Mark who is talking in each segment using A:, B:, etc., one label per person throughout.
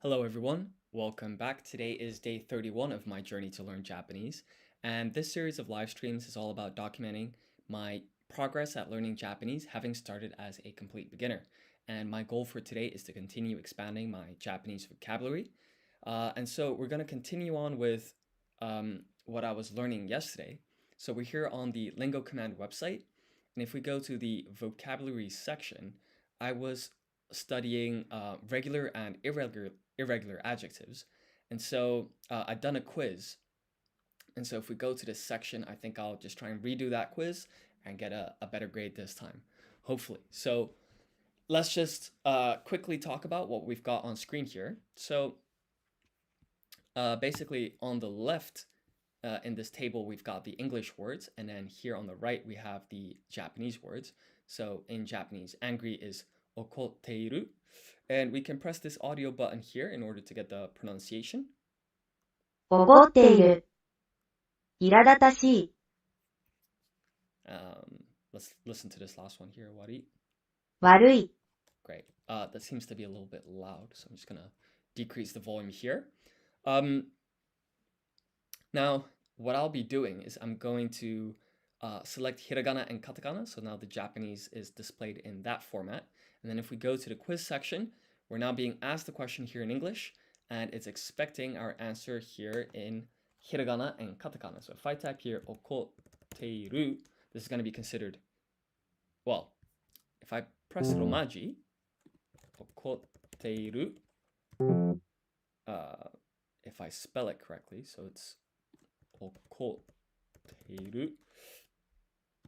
A: Hello, everyone. Welcome back. Today is day 31 of my journey to learn Japanese. And this series of live streams is all about documenting my progress at learning Japanese, having started as a complete beginner. And my goal for today is to continue expanding my Japanese vocabulary. And so we're going to continue on with what I was learning yesterday. So we're here on the Lingo Command website. And if we go to the vocabulary section, I was studying regular and irregular adjectives. And so I've done a quiz. And so if we go to this section, I think I'll just try and redo that quiz and get a better grade this time, hopefully. So let's just quickly talk about what we've got on screen here. So basically on the left in this table, we've got the English words. And then here on the right, we have the Japanese words. So in Japanese, angry is okoteiru. And we can press this audio button here in order to get the pronunciation.
B: 怒っている、苛立たしい、
A: Let's listen to this last one here, Wari.
B: 悪い、
A: Great. That seems to be a little bit loud, so I'm just gonna decrease the volume here. Um, now, what I'll be doing is I'm going to select hiragana and katakana, so now the Japanese is displayed in that format. And then if we go to the quiz section, we're now being asked the question here in English, and it's expecting our answer here in hiragana and katakana. So if I type here okoteiru, this is going to be considered, well, if I press romaji, okoteiru, if I spell it correctly, so it's okoteiru,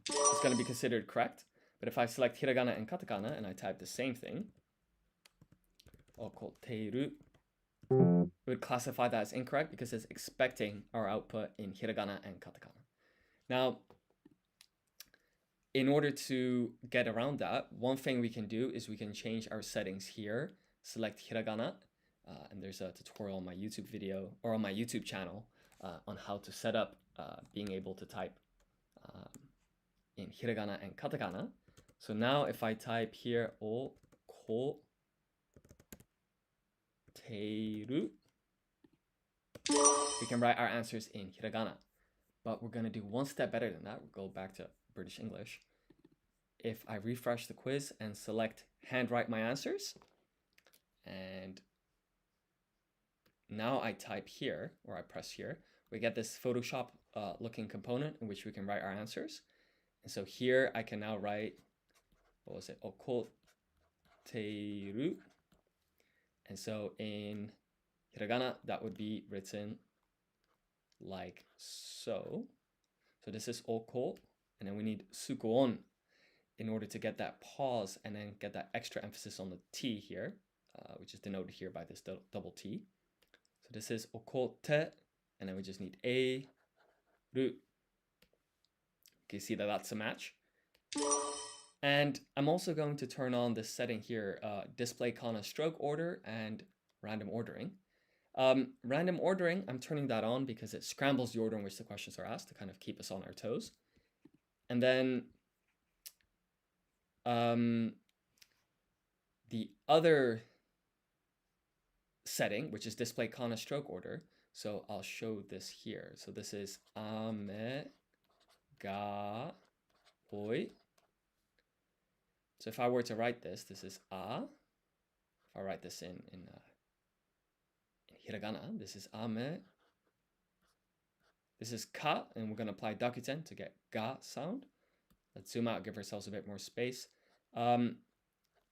A: it's going to be considered correct. But if I select hiragana and katakana and I type the same thing, okoteiru, it would classify that as incorrect because it's expecting our output in hiragana and katakana. Now, in order to get around that, one thing we can do is we can change our settings here, select hiragana, and there's a tutorial on my YouTube video or on my YouTube channel on how to set up being able to type in hiragana and katakana. So now if I type here okoteiru, we can write our answers in hiragana. But we're going to do one step better than that. We'll go back to British English. If I refresh the quiz and select handwrite my answers, and now I type here, or I press here, we get this Photoshop looking component in which we can write our answers. And so here I can now write, what was it, okoteiru. And so in hiragana, that would be written like so. So this is oko, and then we need sukuon in order to get that pause and then get that extra emphasis on the T here, which is denoted here by this double T. So this is okote, and then we just need a ru. You can see that that's a match. And I'm also going to turn on this setting here, display kana stroke order and random ordering. Random ordering, I'm turning that on because it scrambles the order in which the questions are asked to kind of keep us on our toes. And then the other setting, which is display kana stroke order. So I'll show this here. So this is ame ga oi. So if I were to write this, this is a. If I write this in hiragana, this is ame. This is ka, and we're going to apply dakuten to get ga sound. Let's zoom out, give ourselves a bit more space. And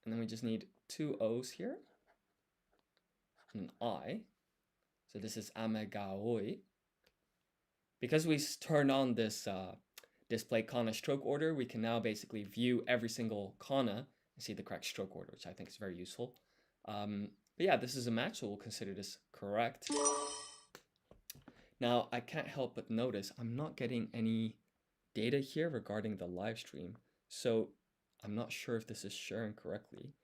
A: then we just need two O's here and an I. So this is ame ga oi. Because we turned on this display kana stroke order, we can now basically view every single kana and see the correct stroke order, which I think is very useful. But yeah, this is a match, so we'll consider this correct. Now, I can't help but notice I'm not getting any data here regarding the live stream, so I'm not sure if this is sharing correctly.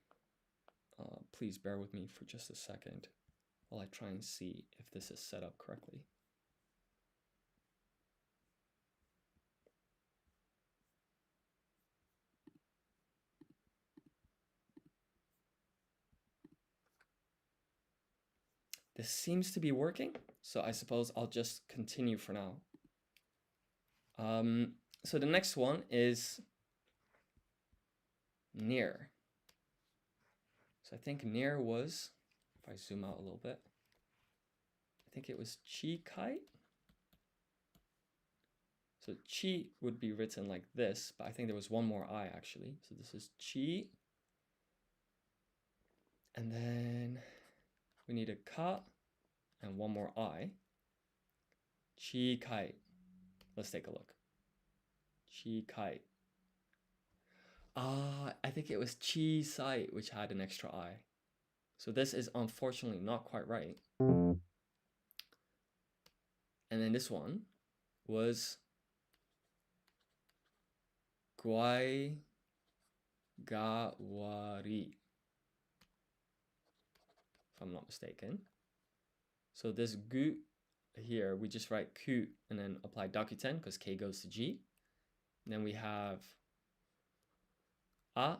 A: Please bear with me for just a second while I try and see if this is set up correctly. This seems to be working, so I suppose I'll just continue for now. So the next one is near. So I think near was, if I zoom out a little bit, I think it was chi kai. So chi would be written like this, but I think there was one more I actually. So this is chi. And then we need a ka and one more I. Chi kai. Let's take a look. Chi kai. I think it was chi sai, which had an extra I. So this is unfortunately not quite right. And then this one was guai ga wari, if I'm not mistaken. So this gu here, we just write ku and then apply dakuten because k goes to g. And then we have a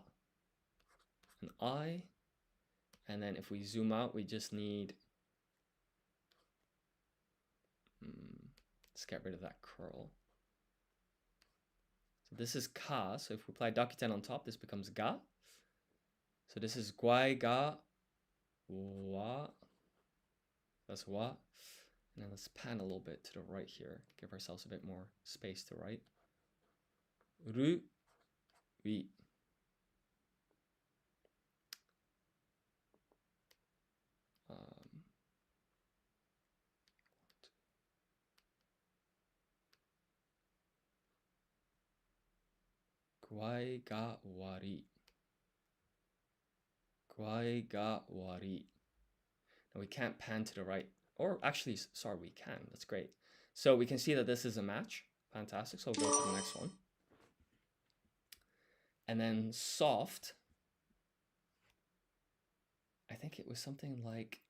A: and I. And then if we zoom out, we just need, let's get rid of that curl. So this is ka, so if we apply dakuten on top, this becomes ga. So this is guai ga wa, that's wa. And then let's pan a little bit to the right here, give ourselves a bit more space to write. Ru, wi. Guai ga wari. Guai ga wari. Now we can't pan to the right. Or actually, sorry, we can. That's great. So we can see that this is a match. Fantastic. So we'll go to the next one. And then soft. I think it was something like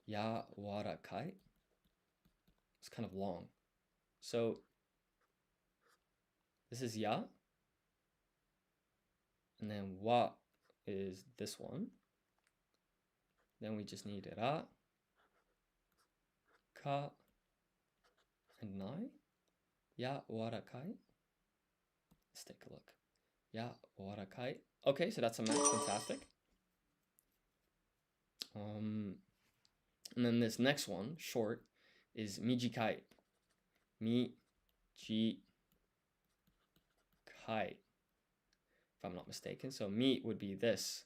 A: ya warakai. It's kind of long. So this is ya. And then wa is this one. Then we just need ra, ka, and nai. Ya warakai. Let's take a look. Ya warakai. Okay, so that's a match. Fantastic. And then this next one, short, is mijikai. Mi-ji-kai. If I'm not mistaken. So mi would be this.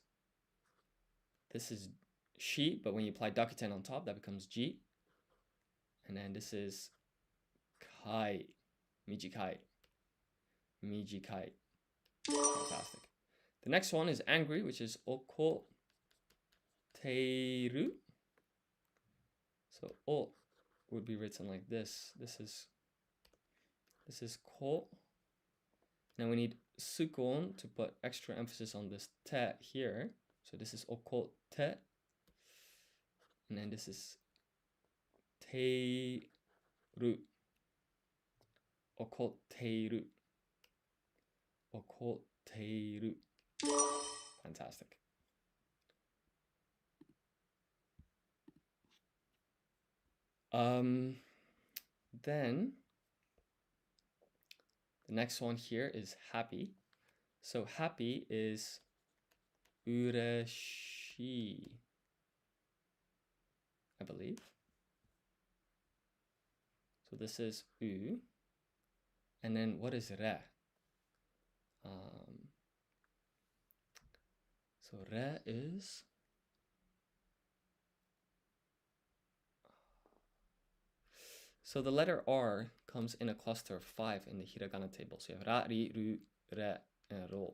A: This is shi, but when you apply dakuten on top, that becomes ji. And then this is kai. Mijikai. Mijikai. Fantastic. The next one is angry, which is okoteiru. So o would be written like this. This is ko. Now we need sukun to put extra emphasis on this te here. So this is okote. And then this is teiru. Okoteiru. Okoteiru. Fantastic. Then the next one here is happy. So happy is ureshi, I believe. So this is u. And then what is re? So re is, so the letter R comes in a cluster of 5 in the hiragana table. So you have ra, ri, ru, re, and ro.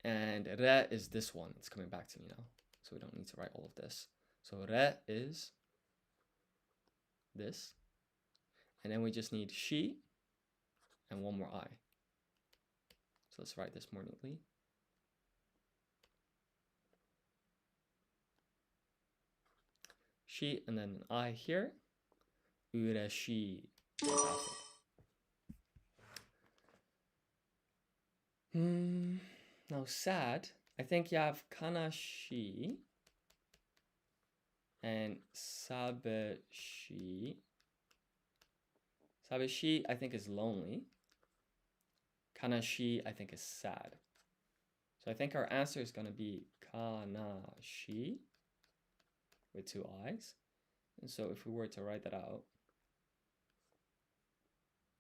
A: And re is this one. It's coming back to me now. So we don't need to write all of this. So re is this. And then we just need shi and one more I. So let's write this more neatly. Shi and then an I here. Ureshi. Fantastic. Now sad, I think you have kanashi. And sabeshi. Sabeshi, I think, is lonely. Kanashi, I think, is sad. So I think our answer is going to be kanashi with two I's. And so if we were to write that out,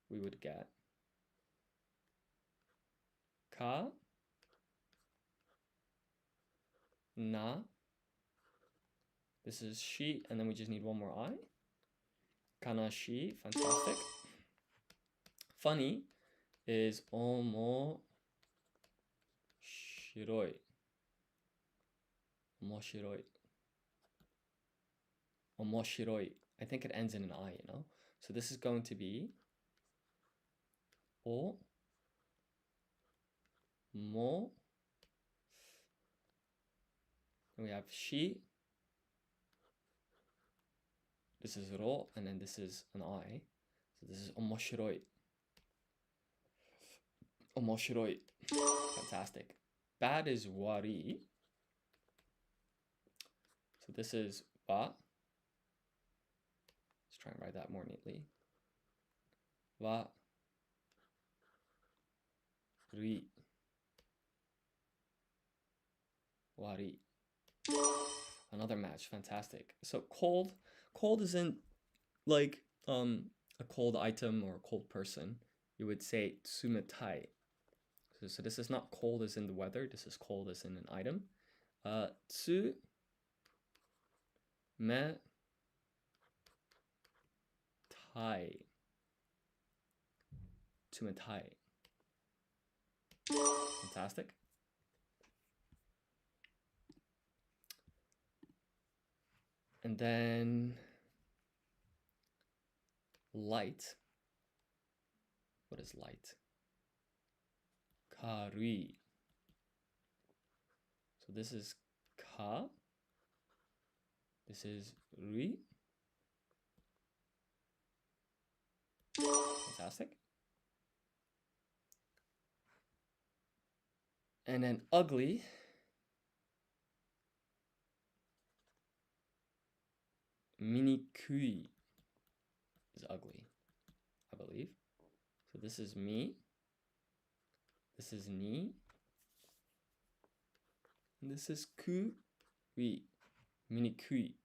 A: we would get ka na. This is shi, and then we just need one more I. Kanashi, fantastic. Funny is omoshiroi. Omoshiroi. Omoshiroi. I think it ends in an I, So this is going to be o mo. And we have shi. This is ro, and then this is an I. So this is omoshiroi. Omoshiroi. Fantastic. Bad is wari. So this is wa. Let's try and write that more neatly. Wa. Ri. Wari. Another match. Fantastic. So cold. Cold isn't like a cold item or a cold person. You would say tsumetai. So this is not cold as in the weather. This is cold as in an item. Tsu me tai. Tsumetai. Fantastic. And then light. What is light? Karui. So this is ka. This is rui. Fantastic. And then ugly. Minikui is ugly, I believe. So this is mi. This is ni. And this is kui. Minikui.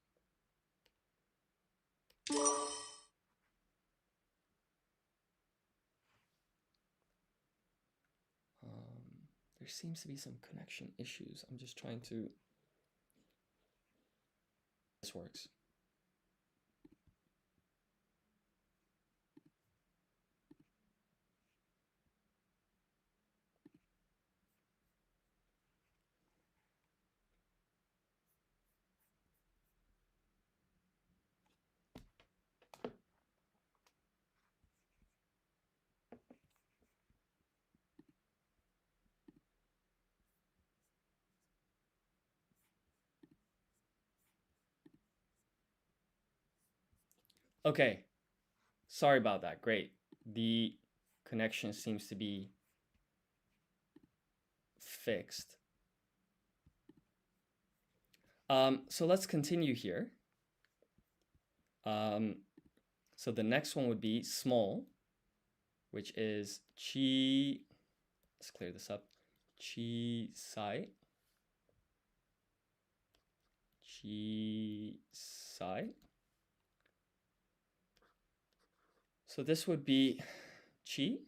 A: There seems to be some connection issues. I'm just trying to... This works. Okay, sorry about that. Great. The connection seems to be fixed. So let's continue here. So the next one would be small, which is chi. Let's clear this up. Chi sai. Chi sai. So this would be chi.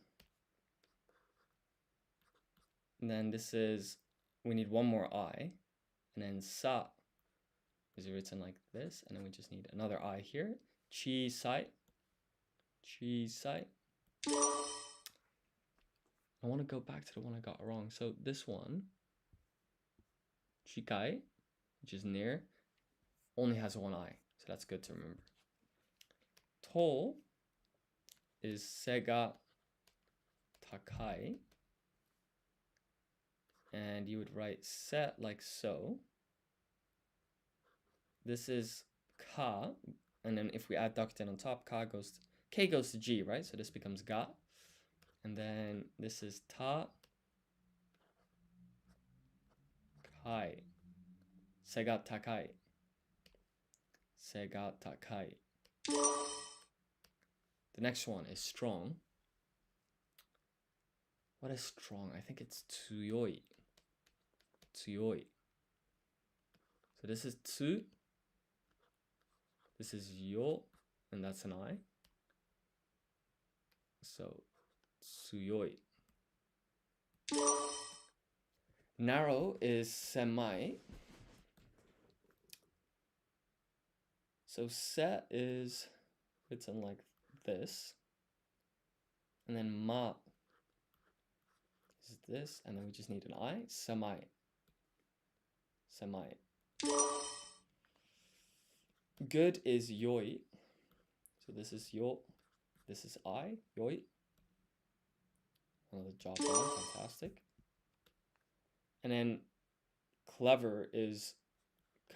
A: And then this is, we need one more I. And then sa is written like this. And then we just need another I here. Chi sai. Chi sai. I want to go back to the one I got wrong. So this one, chikai, which is near, only has one I. So that's good to remember. To is sega takai. And you would write se like so. This is ka. And then if we add dakuten on top, k goes to g, right? So this becomes ga. And then this is ta kai. Sega takai. 背が高い. The next one is strong. What is strong? I think it's 強い. 強い. So this is つ. This is よ, and that's an I. So 強い. Narrow is 狭い. So se is written like this. And then ma is this, and then we just need an I. Semai. Semai. Good is yoi. So this is yo. This is I. Yoi. Another job done. Fantastic. And then clever is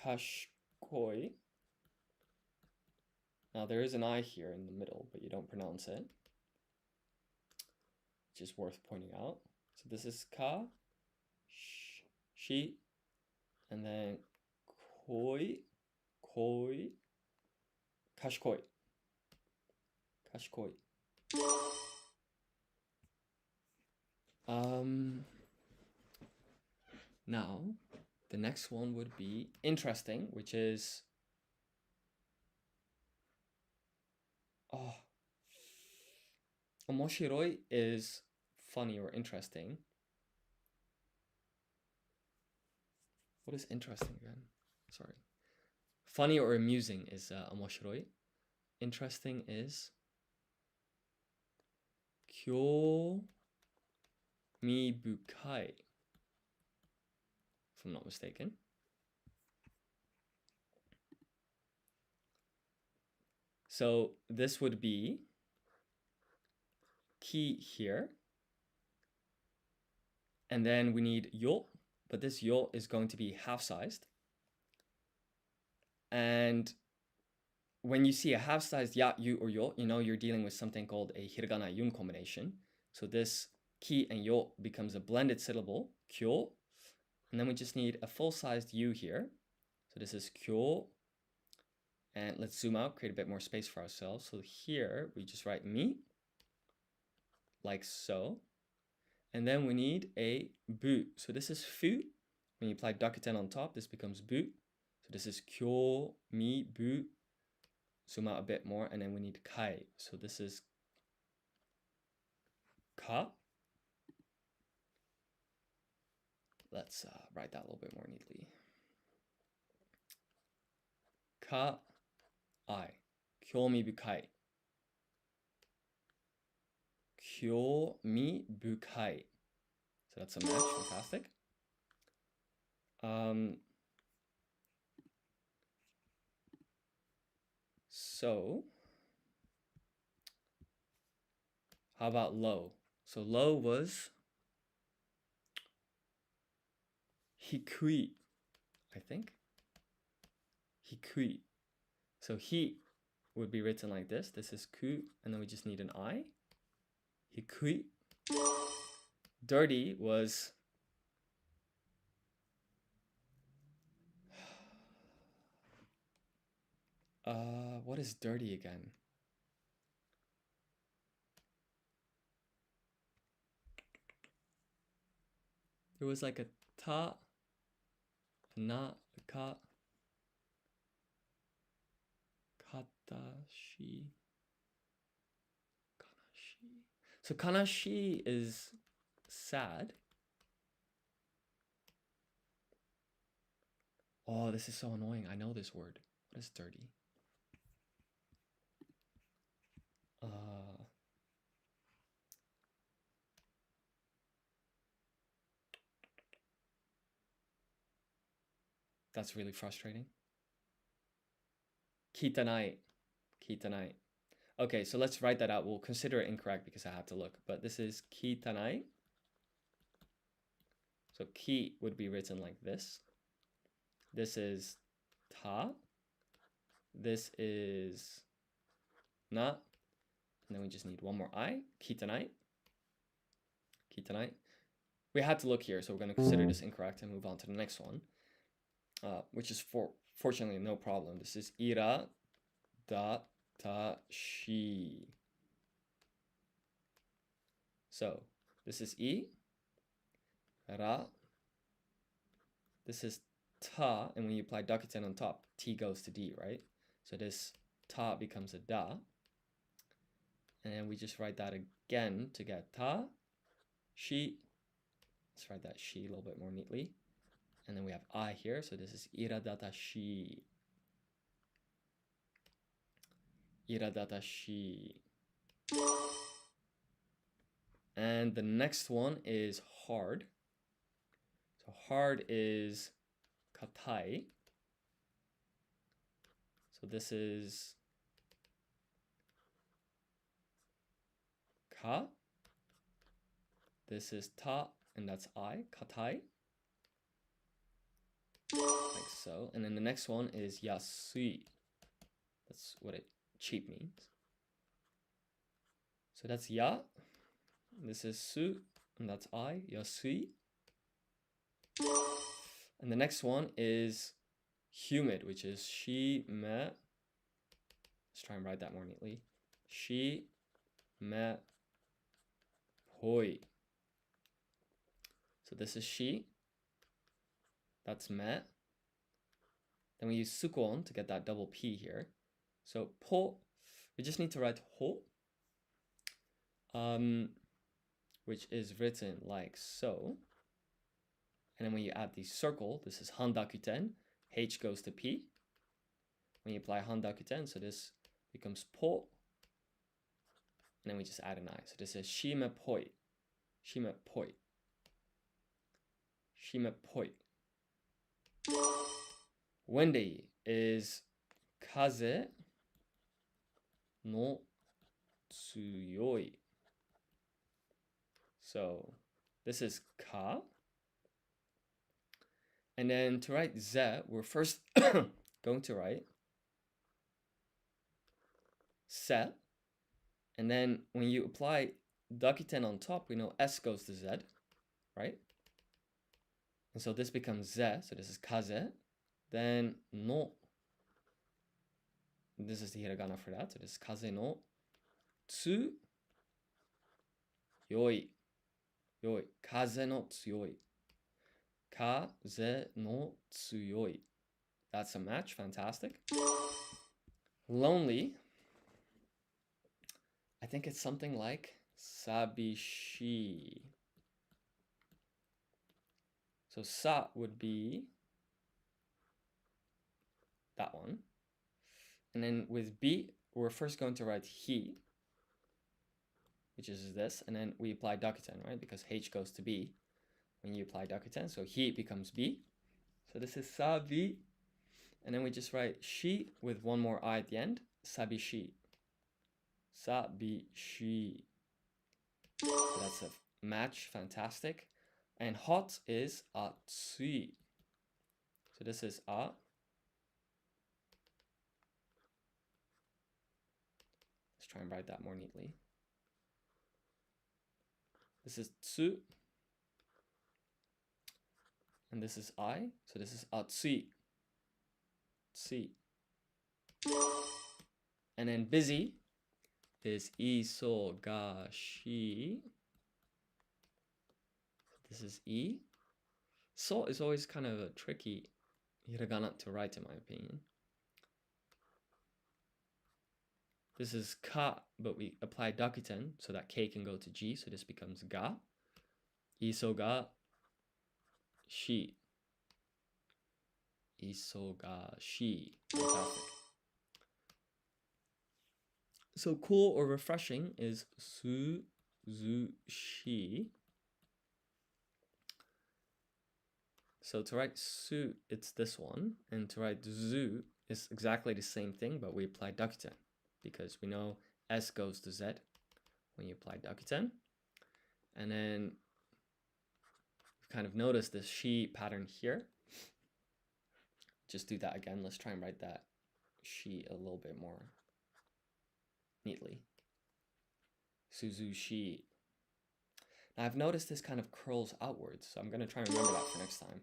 A: kashkoi. Now there is an I here in the middle, but you don't pronounce it. Which is worth pointing out. So this is ka, shi, and then koi, kashkoi. Kashkoi. Now, the next one would be interesting, which is omoshiroi is funny or interesting. What is interesting again? Sorry. Funny or amusing is omoshiroi. Interesting is kyomibukai, if I'm not mistaken. So this would be ki here. And then we need yo, but this yo is going to be half-sized. And when you see a half-sized ya, yu, or yo, you know you're dealing with something called a hiragana yun combination. So this ki and yo becomes a blended syllable, kyo. And then we just need a full-sized u here. So this is kyo. And let's zoom out, create a bit more space for ourselves. So here we just write mi, like so. And then we need a bu. So this is fu. When you apply dakuten on top, this becomes bu. So this is kyo, mi, bu. Zoom out a bit more, and then we need kai. So this is ka. Let's write that a little bit more neatly. Ka, I. Kyomibukai. Kyomibukai. So that's a match. Fantastic. So how about low? So low was hikui, I think. Hikui. So hi would be written like this. This is ku, and then we just need an I. Hikui. Dirty was what is dirty again? It was like a ta, a na, a ka, katashi, kanashi. So kanashi is sad. Oh, this is so annoying. I know this word. What is dirty? That's really frustrating. Kitanai. Kitanai. Okay, so let's write that out. We'll consider it incorrect because I have to look. But this is kitanai. So ki would be written like this. This is ta. This is na. And then we just need one more I. Kitanai. Kitanai. We had to look here, so we're going to consider this incorrect and move on to the next one, which is Fortunately, no problem. This is ira da shi. So this is I, ra. This is ta, and when you apply dakuten on top, T goes to D, right? So this ta becomes a da. And we just write that again to get ta, shi. Let's write that shi a little bit more neatly. And then we have I here, so this is iradatashi. Iradatashi. And the next one is hard. So hard is katai. So this is ka. This is ta, and that's I, katai. Like so. And then the next one is yasui. That's what it cheap means. So that's ya. This is su, and that's I, yasui. And the next one is humid, which is shi me. Let's try and write that more neatly. Shi me hoi. So this is shi. That's me. Then we use sukuon to get that double P here. So po, we just need to write ho, which is written like so. And then when you add the circle, this is handakuten. H goes to P. When you apply handakuten, so this becomes po. And then we just add an I. So this is shime poi. Shime poi. Shime poi. Windy is kaze no tsuyoi. So this is ka. And then to write ze, we're first going to write se. And then when you apply dakuten on top, we know S goes to Z, right? And so this becomes ze. So this is kaze. Then no. This is the hiragana for that. So this is kaze no tsu yoi. Yoi. Kaze no tsuyoi. Kaze no tsuyoi. That's a match. Fantastic. Lonely. I think it's something like sabishi. So sa would be that one. And then with B, we're first going to write hi, which is this. And then we apply dakuten, right? Because H goes to B when you apply dakuten. So hi becomes B. So this is sabi. And then we just write shi with one more I at the end. Sabishi. Sabishi. So that's a match. Fantastic. And hot is atsui. So this is a. Let's try and write that more neatly. This is tsu. And this is I. So this is atsui. Tsui. And then busy is isogashi. This is I. So is always kind of a tricky hiragana to write, in my opinion. This is ka, but we apply dakuten so that K can go to G. So this becomes ga. Isoga shi. Isogashi. Fantastic. So cool or refreshing is suzushi. So to write su, it's this one. And to write zu is exactly the same thing, but we apply dakuten. Because we know S goes to Z when you apply dakuten. And then we've kind of noticed this shi pattern here. Just do that again. Let's try and write that shi a little bit more neatly. Suzushi. Now I've noticed this kind of curls outwards, so I'm going to try and remember that for next time.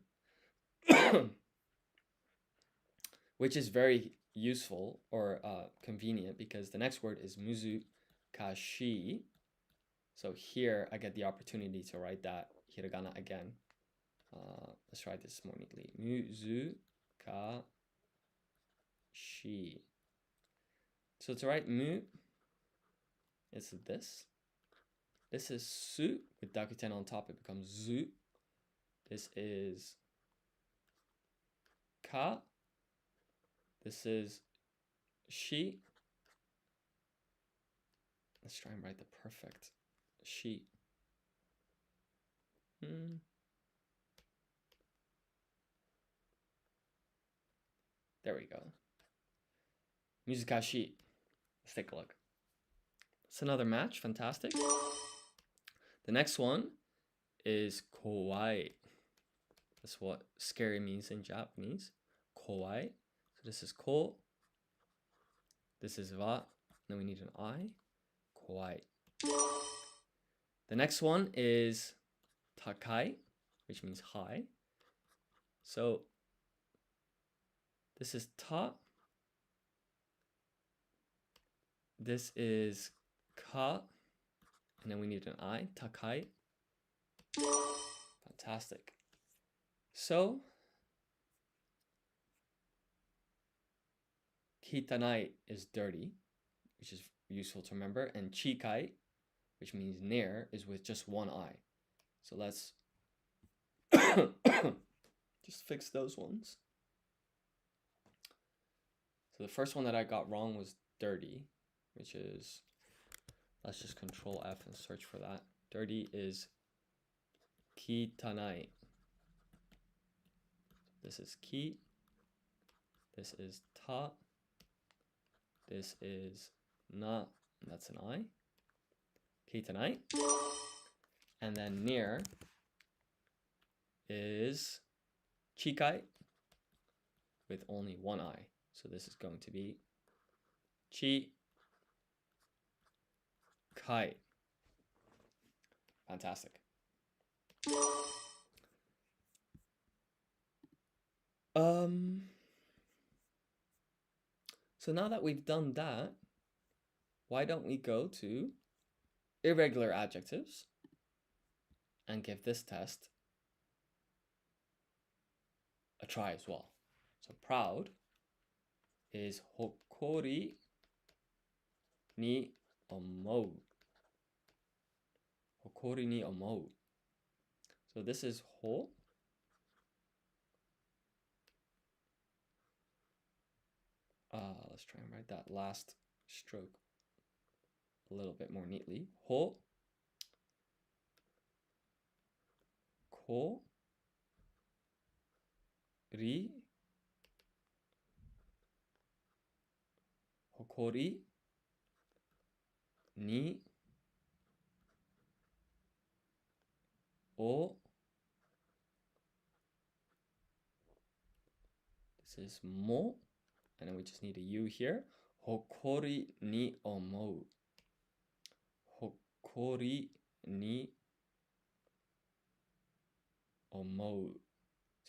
A: which is very useful or convenient because the next word is muzukashi. So here I get the opportunity to write that hiragana again. Let's write this more neatly. Muzukashi. So to write mu, it's this. This is su with dakuten on top. It becomes zu. This is ka. This is shi. Let's try and write the perfect shi. There we go. Muzukashi. Let's take a look. It's another match. Fantastic. The next one is kowai. That's what scary means in Japanese. Kowai. So this is ko. This is wa. Then we need an I. Kowai. The next one is takai, which means high. So this is ta. This is ka. And then we need an I. Takai. Fantastic. So kitanai is dirty, which is useful to remember. And chikai, which means near, is with just one I. So let's just fix those ones. So the first one that I got wrong was dirty, which is, let's just control F and search for that. Dirty is kitanai. This is ki. This is ta. This is na. And that's an I. Kitanai. And then near is chikai with only one I. So this is going to be chi kai. Fantastic. So now that we've done that, why don't we go to irregular adjectives and give this test a try as well. So proud is hokori ni omou. Hokori ni omou. So this is ho. Let's try and write that last stroke a little bit more neatly. Ho. Ko. Ri. Hokori. Ni. O. This is mo. And then we just need a U here. Hokori ni omou. Hokori ni omou.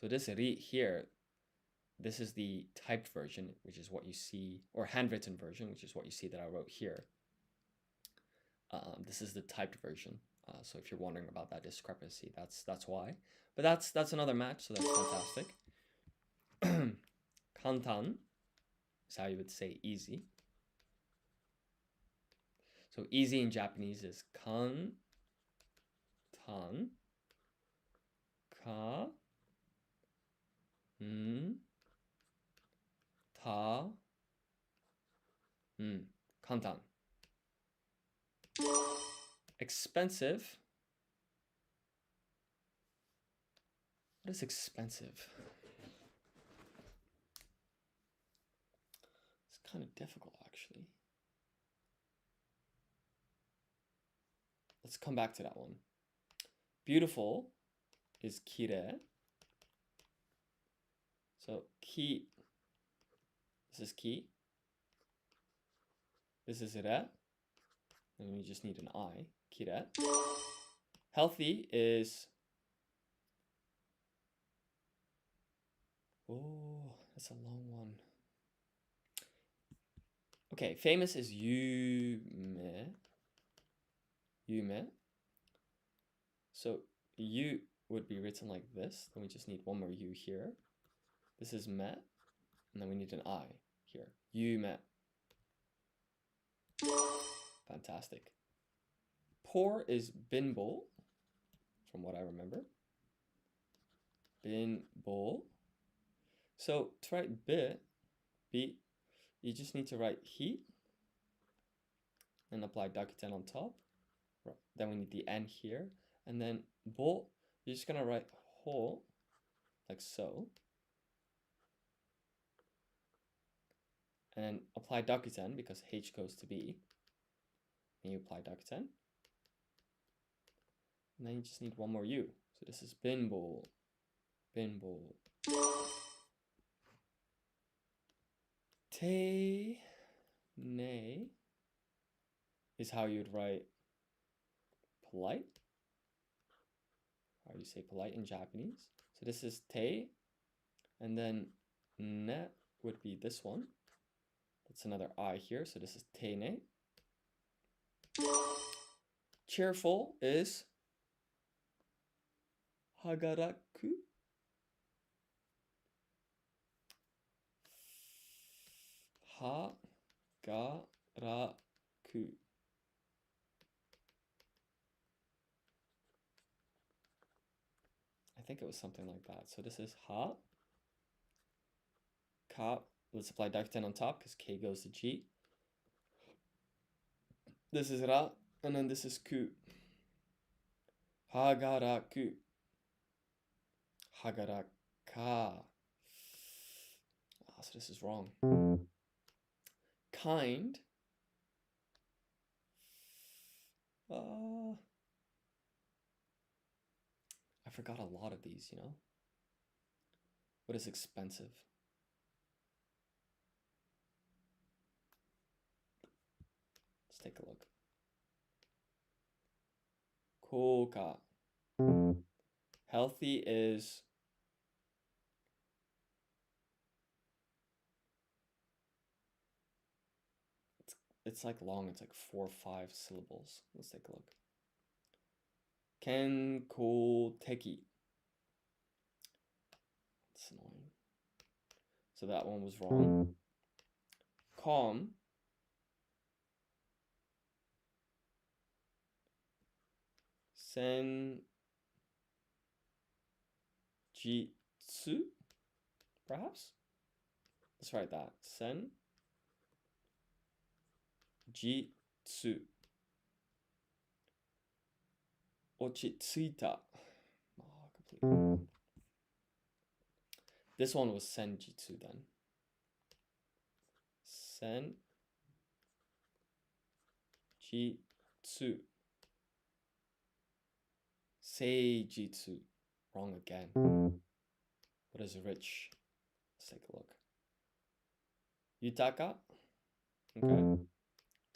A: So this ri here, this is the typed version, which is what you see, or handwritten version, which is what you see that I wrote here. This is the typed version. So if you're wondering about that discrepancy, that's why. But that's another match, so that's fantastic. Kantan is how you would say easy. So easy in Japanese is kan, tan, ka, n, ta, n. Kantan. Expensive. What is expensive? It's kind of difficult, actually. Let's come back to that one. Beautiful is kire. So ki, this is ki. This is re. And we just need an I, kire. Healthy is, oh, that's a long one. Okay, famous is yume. Yume. So you would be written like this. Then we just need one more u here. This is me. And then we need an I here. Yume. Fantastic. Poor is binbo, from what I remember. Binbo. So to write bi, you just need to write hi and apply dakuten on top. Then we need the n here. And then bo, you're just gonna write ho, like so. And then apply dakuten because h goes to b. And you apply dakuten. And then you just need one more u. So this is binbo. Binbo. Te ne is how you'd write polite. How you say polite in Japanese. So this is te, and then ne would be this one. That's another I here, so this is te ne. Cheerful is hagaraku. Hagaraku. I think it was something like that. So this is ha. Ka. Let's apply dakuten on top because K goes to G. This is ra, and then this is ku. Hagaraku. Hagaraka. So this is wrong. Kind. I forgot a lot of these, you know. What is expensive? Let's take a look. Koka. Healthy is it's like long, it's like 4 or 5 syllables. Let's take a look. Kenkoteki. That's annoying. So that one was wrong. Calm. Senjitsu, perhaps? Let's write that. Senjitsu. Ochitsuita. Oh, completely. This one was senjitsu then. Senjitsu. Seijitsu. Wrong again. What is rich? Let's take a look. Yutaka. Okay.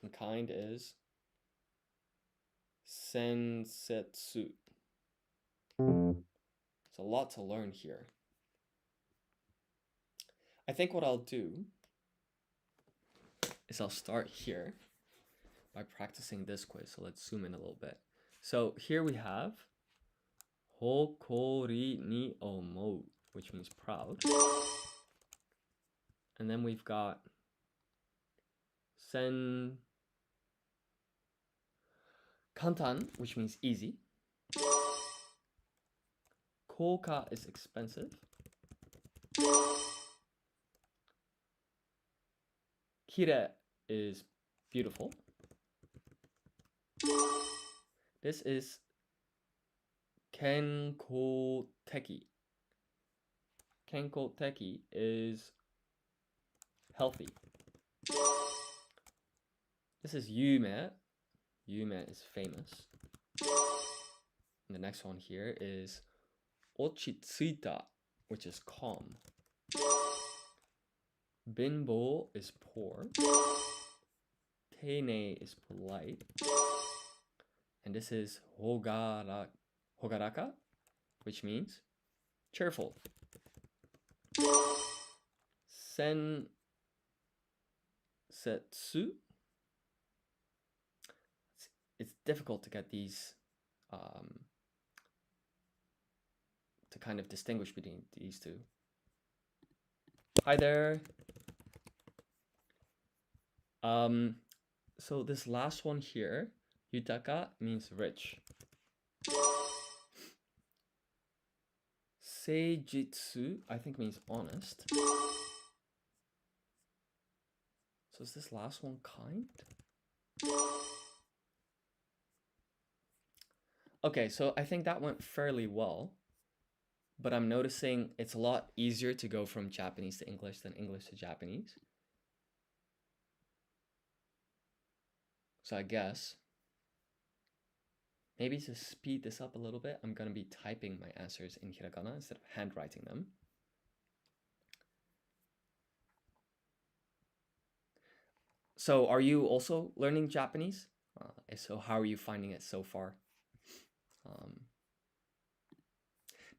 A: And kind is sensetsu. It's a lot to learn here. I think what I'll do is I'll start here by practicing this quiz. So let's zoom in a little bit. So here we have hokori ni omou, which means proud. And then we've got sen kantan, which means easy. Koka is expensive. Kire is beautiful. This is kenkoteki. Kenkoteki is healthy. This is yume. Yume is famous. And the next one here is ochitsuita, which is calm. Binbo is poor. Teine is polite. And this is hogaraka, which means cheerful. setsu. It's difficult to get these to kind of distinguish between these two. Hi there. So this last one here, yutaka, means rich. Seijitsu, I think, means honest. So is this last one kind? Okay, so I think that went fairly well, but I'm noticing it's a lot easier to go from Japanese to English than English to Japanese. So I guess maybe to speed this up a little bit, I'm going to be typing my answers in hiragana instead of handwriting them. So are you also learning Japanese? If so, how are you finding it so far?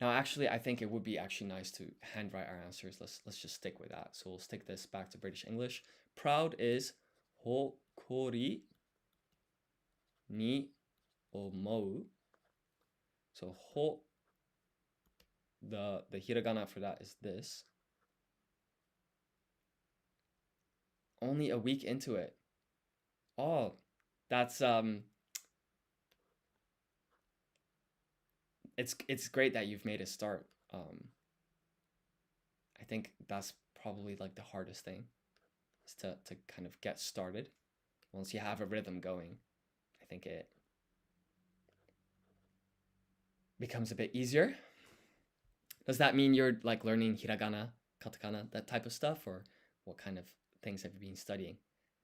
A: Now, actually, I think it would be actually nice to handwrite our answers. Let's just stick with that. So we'll stick this back to British English. Proud is hokori ni omou. So ho, the hiragana for that is this. Only a week into it. Oh, that's it's great that you've made a start. I think that's probably like the hardest thing, is to kind of get started. Once you have a rhythm going, I think it becomes a bit easier. Does that mean you're like learning hiragana, katakana, that type of stuff, or what kind of things have you been studying?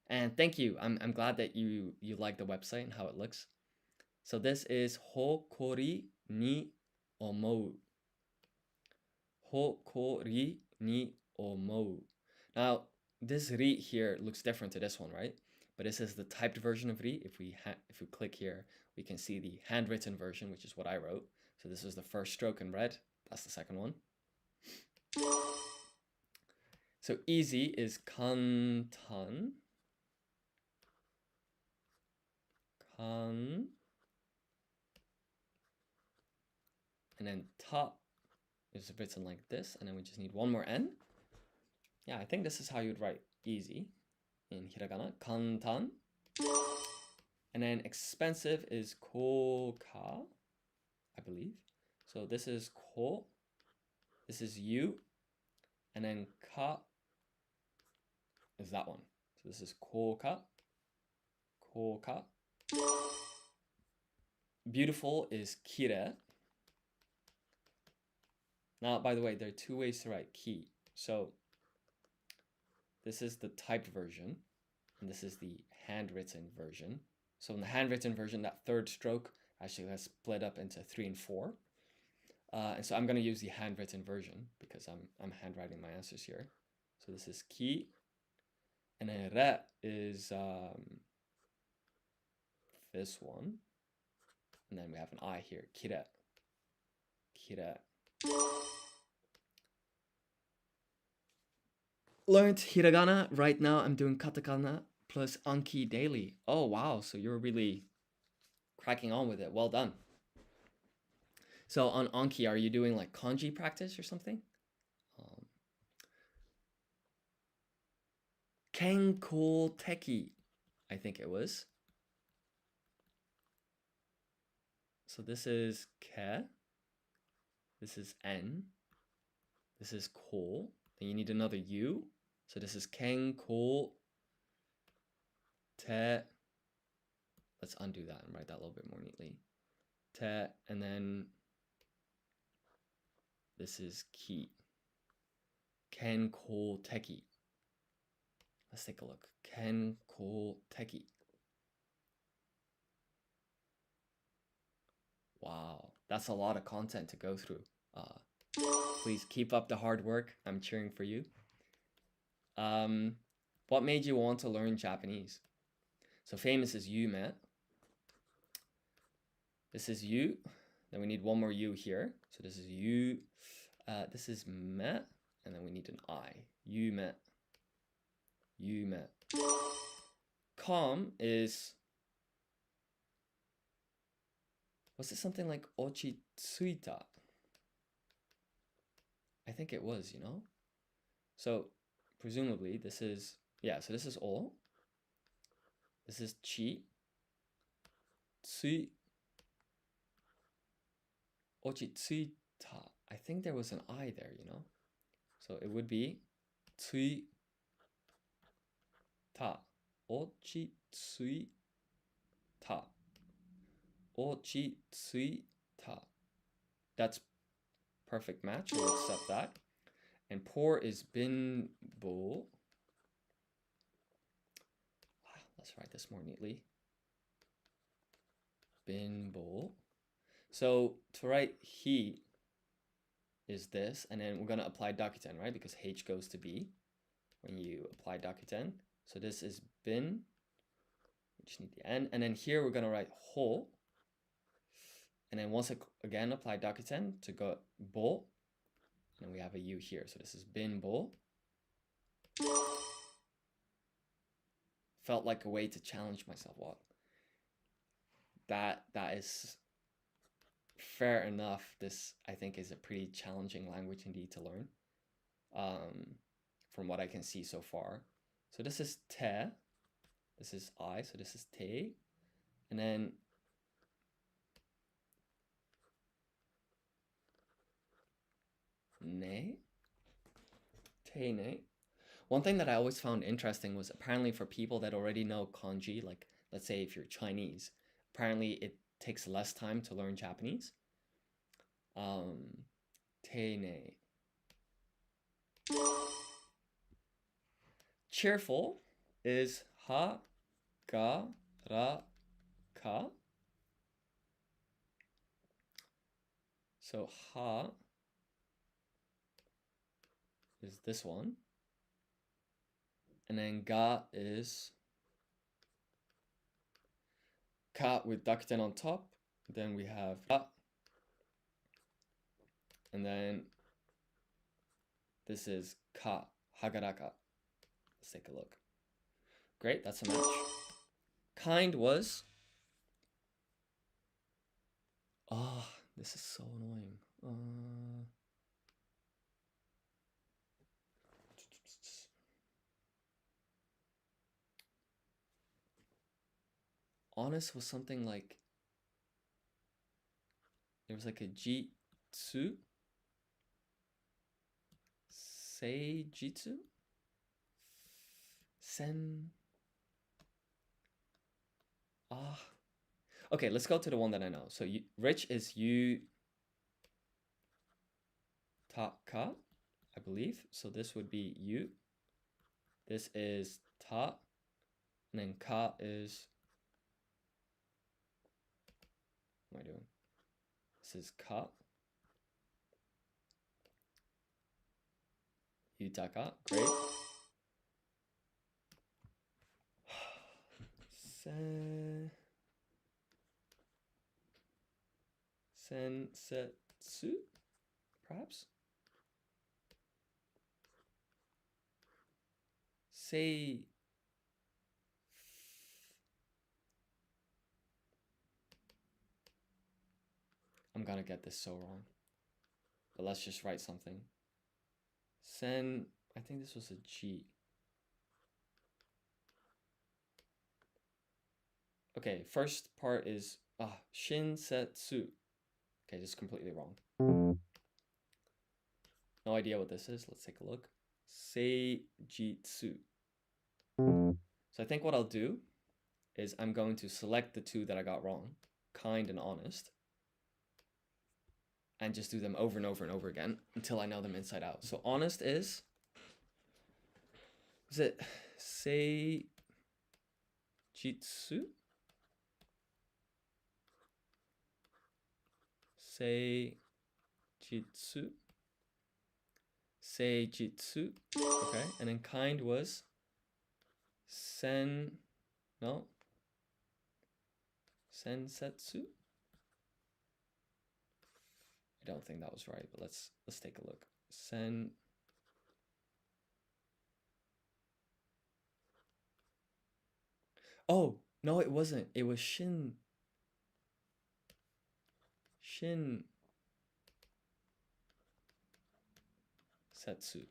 A: And thank you. I'm glad that you like the website and how it looks. So this is hokori ni omou. Hokori ni omou. Now, this ri here looks different to this one, right? But this is the typed version of ri. If we click here, we can see the handwritten version, which is what I wrote. So this is the first stroke in red. That's the second one. So easy is kantan. Kan. And then ta is written like this. And then we just need one more n. Yeah, I think this is how you'd write easy in hiragana. Kantan. And then expensive is koka, I believe. So this is ko. This is you. And then ka is that one. So this is koka. Koka. Beautiful is kire. Now, by the way, there are two ways to write ki. So this is the typed version, and this is the handwritten version. So in the handwritten version, that third stroke actually has split up into 3 and 4. And so I'm going to use the handwritten version because I'm handwriting my answers here. So this is ki, and then re is this one, and then we have an I here, kire. Kire. Learned hiragana. Right now I'm doing katakana plus Anki daily. Oh wow, so you're really cracking on with it. Well done. So on Anki, are you doing like kanji practice or something? Kenko teki, I think it was. So this is ke. This is n. This is ko. Then you need another u. So this is kenko te. Let's undo that and write that a little bit more neatly. Te, and then this is ki. Kenko teki. Let's take a look. Kenko teki. Wow, that's a lot of content to go through. Please keep up the hard work. I'm cheering for you. What made you want to learn Japanese? So famous is yume. This is you. Then we need one more u here. So this is you. This is me. And then we need an I. Yume. Yume. calm is, was it something like ochitsuita? I think it was, So presumably this is, so this is o. This is chi. Tsui. Ochitsuita. I think there was an I there, So it would be tsui ta. Ochitsuita. Ochitsuita. That's perfect match. We'll accept that. And pour is binbo. Let's write this more neatly. Binbo. So to write he is this, and then we're going to apply dakuten, right? Because H goes to B when you apply dakuten. So this is bin. We just need the N. And then here we're going to write ho. And then once again apply dakuten to go bo. And we have a U here. So this is bin bo. Felt like a way to challenge myself. What? That is fair enough. This, I think, is a pretty challenging language indeed to learn. From what I can see so far. So this is te. This is I. So this is te. And then ne. Te ne. One thing that I always found interesting was apparently for people that already know kanji, like let's say if you're Chinese, apparently it takes less time to learn Japanese. Te ne. Cheerful is ha, ga, ra, ka. So ha is this one. And then ga is ka with dakuten on top. Then we have ra. And then this is ka, hagaraka. Let's take a look. Great, that's a match. Kind was, this is so annoying. Honest was something like, there was like a jitsu, seijitsu, sen. Okay, let's go to the one that I know. So rich is yu ta ka, I believe. So this would be yu. This is ta, and then ka is, what am I doing? This is ka. Yutaka, great. Sensetsu, perhaps? Say. I'm gonna get this so wrong. But let's just write something. Sen, I think this was a G. Okay, first part is shinsetsu. Okay, this is completely wrong. No idea what this is. Let's take a look. Seijitsu. So I think what I'll do is I'm going to select the two that I got wrong, kind and honest, and just do them over and over and over again until I know them inside out. So honest is it seijitsu? Seijitsu. Seijitsu. Okay, and then kind was sensetsu. I don't think that was right, but let's take a look. Oh, no, it wasn't. It was shin. Shin setsu.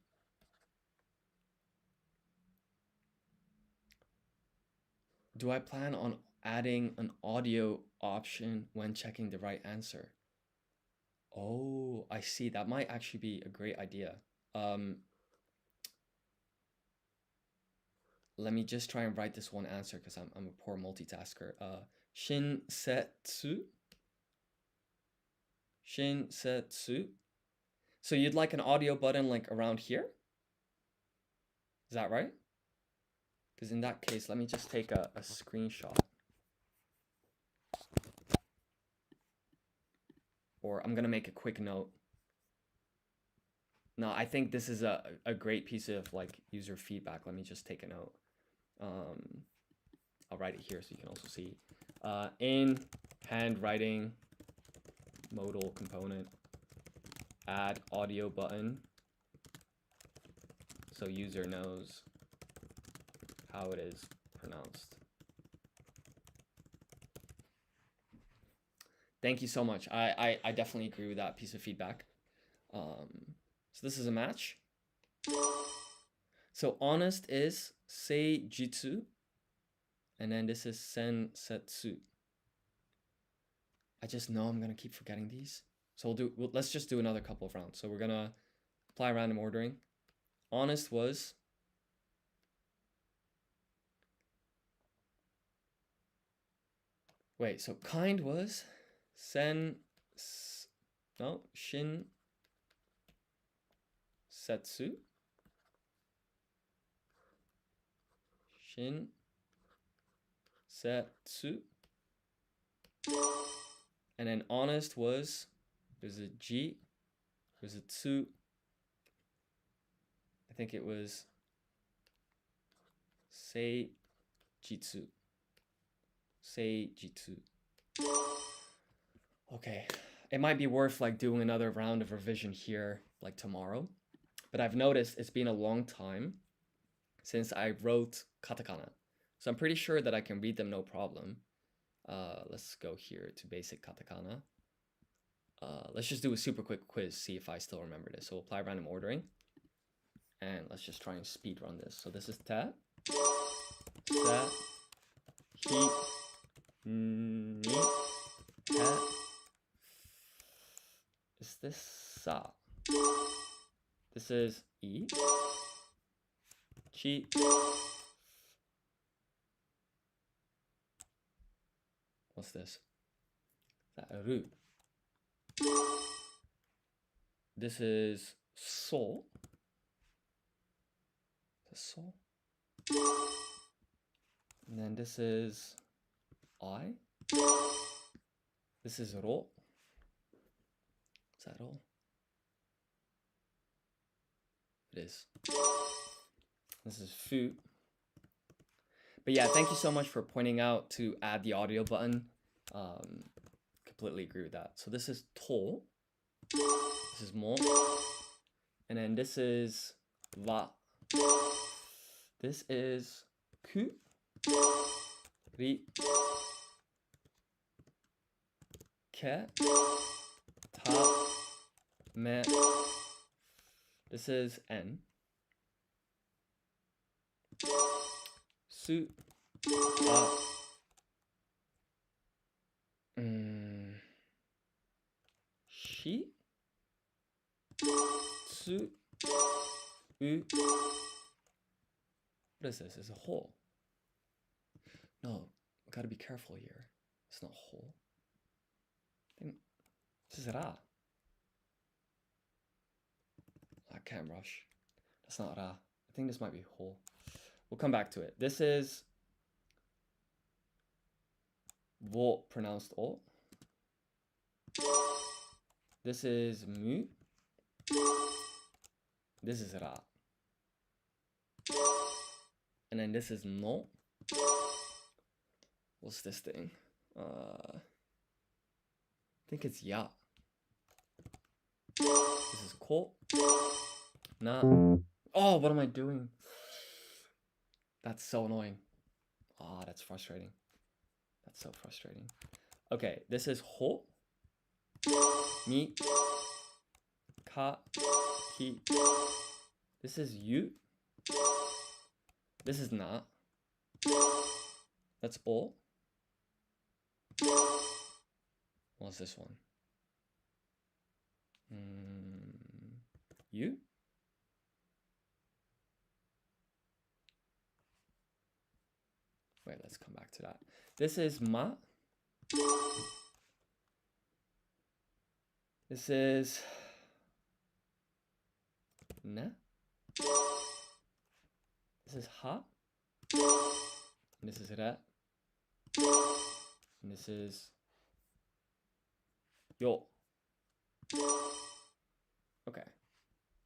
A: Do I plan on adding an audio option when checking the right answer? Oh, I see. That might actually be a great idea. Um, Let me just try and write this one answer because I'm a poor multitasker. Shinsetsu. Shinsetsu. So you'd like an audio button like around here? Is that right? Because in that case, let me just take a screenshot. Or I'm gonna make a quick note. No, I think this is a great piece of like user feedback. Let me just take a note. I'll write it here so you can also see. In handwriting modal component, add audio button so user knows how it is pronounced. Thank you so much. I definitely agree with that piece of feedback. So this is a match. So honest is seijitsu, and then this is sensetsu. I just know I'm gonna keep forgetting these. So let's just do another couple of rounds. So we're gonna apply random ordering. Honest was wait, so kind was shin setsu. Shin setsu. And then honest was, there's a G, there's a tsu. I think it was seijitsu. Seijitsu. Okay, it might be worth like doing another round of revision here like tomorrow. But I've noticed it's been a long time since I wrote katakana. So I'm pretty sure that I can read them no problem. Let's go here to basic katakana. Let's just do a super quick quiz, see if I still remember this. So we'll apply random ordering. And let's just try and speed run this. So this is te, se, hi, ni, te. Is this sa? This is i, chi. What's this? Is that a ru? This is so. So. And then this is I. This is ro. Is that all? It is. This is fu. But yeah, thank you so much for pointing out to add the audio button. Completely agree with that. So this is to. This is mo. And then this is wa. This is ku. Ri. Ke. Ta. Me. This is en. Su. Ta. Shi. Tsu. U. What is this? It's a hole. No, we gotta be careful here. It's not hole. This is ra. I can't rush. That's not ra. I think this might be hole. We'll come back to it. This is wo pronounced o. This is mu. This is ra. And then this is no. What's this thing? I think it's ya. This is ko. Na. Oh, what am I doing? That's so annoying. Ah, that's frustrating. That's so frustrating. Okay, this is ho, ni, ka, ki. This is you. This is na. That's o. What's this one? You. Wait, let's come back to that. This is ma. This is ne. This is ha. And this is re. And this is yo. Okay,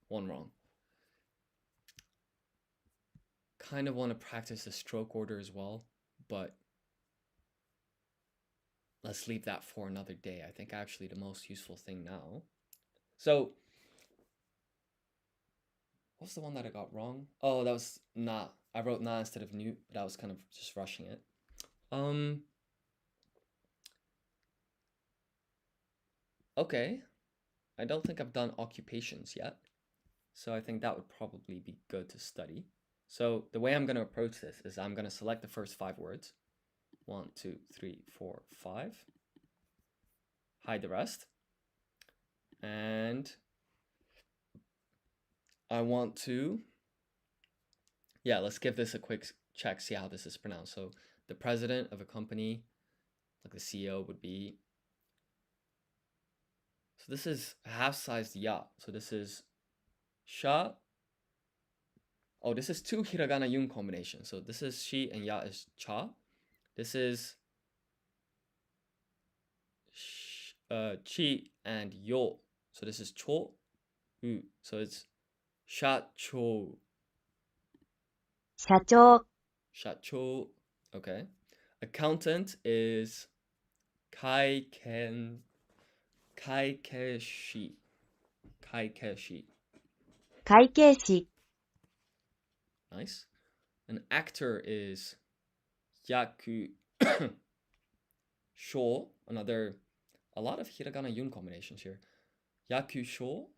A: one wrong. Kind of want to practice the stroke order as well, but let's leave that for another day. I think actually the most useful thing now. So, what's the one that I got wrong? Oh, that was na. I wrote na instead of nu, but I was kind of just rushing it. Okay. I don't think I've done occupations yet. So I think that would probably be good to study. So the way I'm going to approach this is I'm going to select the first 5 words. 1, 2, 3, 4, 5. Hide the rest. And I want to, yeah, let's give this a quick check, see how this is pronounced. So the president of a company, like the CEO would be, so this is half-sized ya. So this is sha. Oh, this is 2 hiragana yun combination. So this is shi and ya is cha. This is chi and yo. So this is cho. So it's shacho.
B: 社長、
A: Shacho. Okay. Accountant is kaikeshi. Kaikeshi.
B: 会計士、
A: Nice. An actor is yaku. Sho. A lot of hiragana yun combinations here. Yaku sho.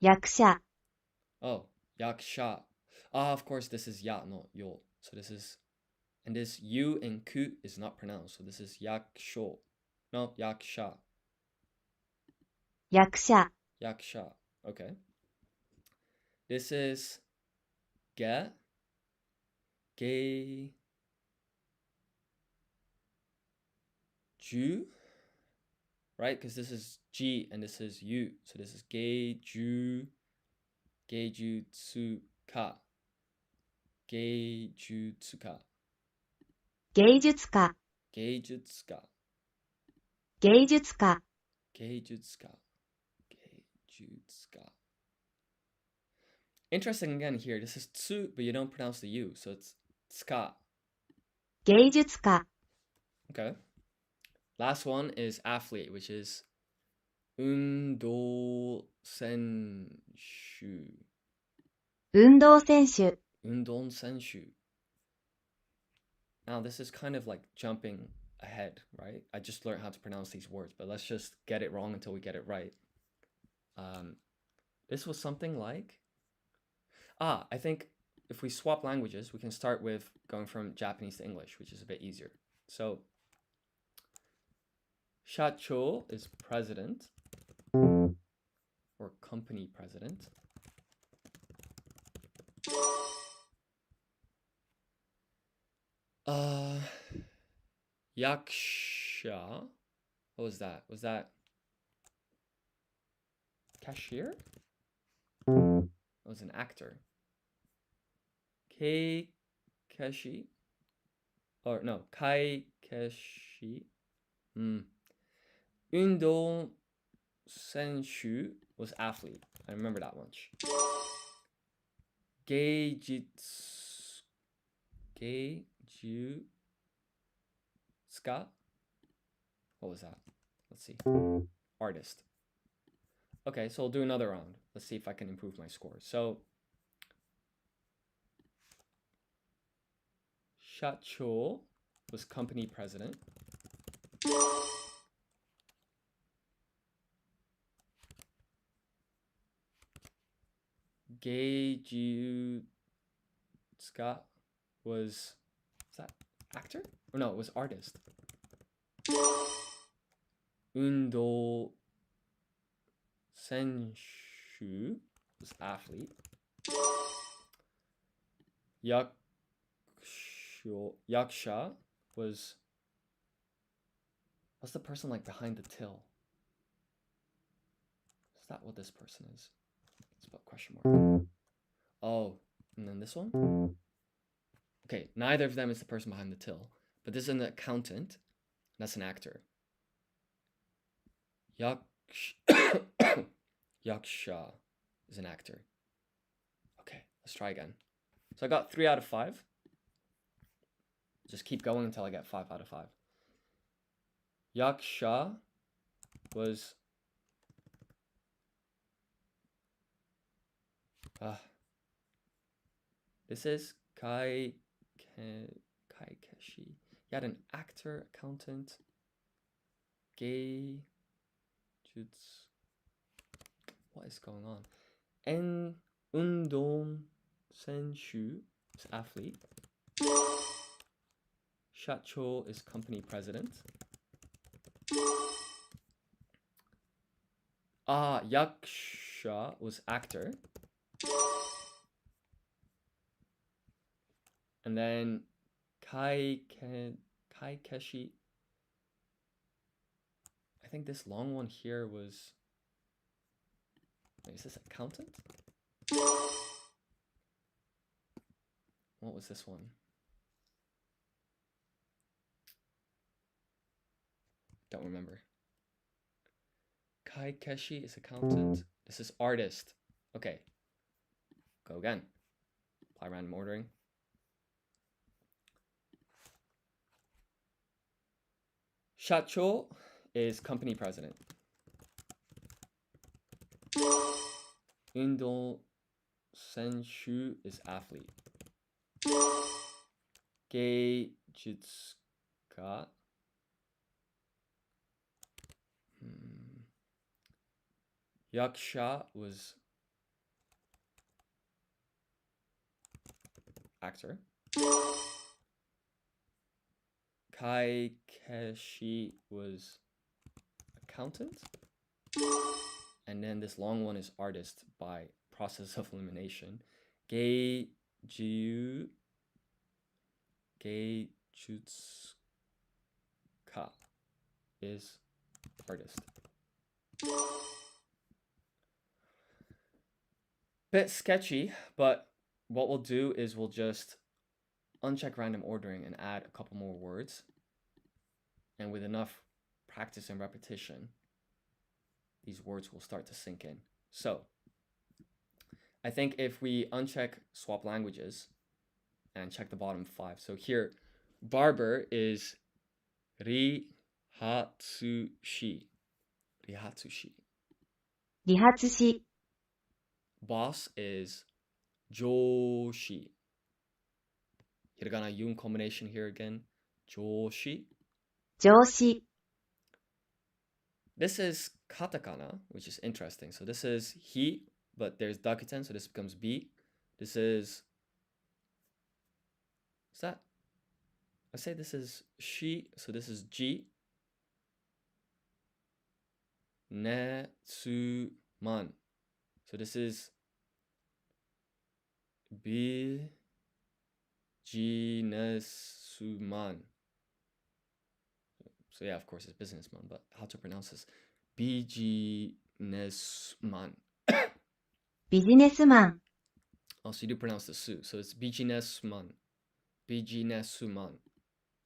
B: 役者、
A: Oh, yaksha. Ah, of course, this is ya, not yo. So this is, and this yu and ku is not pronounced. So this is yaksho. No, yaksha.
B: 役者、
A: Yaksha. Okay. This is ge. Ge. Ju. Right? Because this is G and this is U. So this is Geju. Geijutsuka. Geijutsuka.
B: 芸術家、
A: Geijutsuka.
B: 芸術家、
A: Geijutsuka. Geijutsuka. Interesting again here. This is tsu, but you don't pronounce the U. So it's tsuka.
B: 芸術家、
A: Okay. Last one is athlete, which is undo senshu.
B: 運動選手、
A: Undon senshu. Now this is kind of like jumping ahead, right? I just learned how to pronounce these words, but let's just get it wrong until we get it right. This was something like, I think if we swap languages, we can start with going from Japanese to English, which is a bit easier. So, shacho is president or company president. Yaksha. What was that? Was that cashier? That was an actor. Kekeshi. Or no, Kaikeshi. Undon senshu was athlete. I remember that much. Geiju. Ska? What was that? Let's see. Artist. Okay, so I'll do another round. Let's see if I can improve my score. So, Shacho was company president. Geijutsuka was that actor? Or no, it was artist. Undo Senshu was athlete. Yaksha was, what's the person like behind the till? Is that what this person is? It's about question mark. Oh, and then this one? Okay, neither of them is the person behind the till, but this is an accountant. That's an actor. Yaksha is an actor. Okay, let's try again. So I got 3 out of 5. Just keep going until I get 5 out of 5. Yaksha was this is Kai Keshi. He had an actor, accountant, gay jutsu. What is going on? En Undon Senshu is athlete. Shacho is company president. Yaksha was actor. And then Kai Keshi. I think this long one here was. Wait, is this accountant? What was this one? Don't remember. Kai Keshi is accountant. This is artist. Okay. Go again. Apply random ordering. Shacho is company president. Indol Senshu is athlete. Gei Jitsuka. Yaksha was actor. Kai Keshi was accountant. And then this long one is artist by process of elimination. Geijutsuka is artist. Bit sketchy, but what we'll do is we'll just uncheck random ordering and add a couple more words. And with enough practice and repetition, these words will start to sink in. So I think if we uncheck swap languages and check the bottom 5. So here, barber is Rihatsushi. Rihatsushi.
B: 理髪師、
A: Boss is Joshi. Hiragana yun combination here again. Joshi.
B: 上司、
A: This is katakana, which is interesting. So this is he, but there's dakuten, so this becomes B. This is that? I say this is she, so this is G. Netsuman. So this is Businessman. So yeah, of course it's businessman, but how to pronounce this? Businessman.
B: ビジネスマン、
A: Also, you do pronounce the su, so it's businessman. Businessman.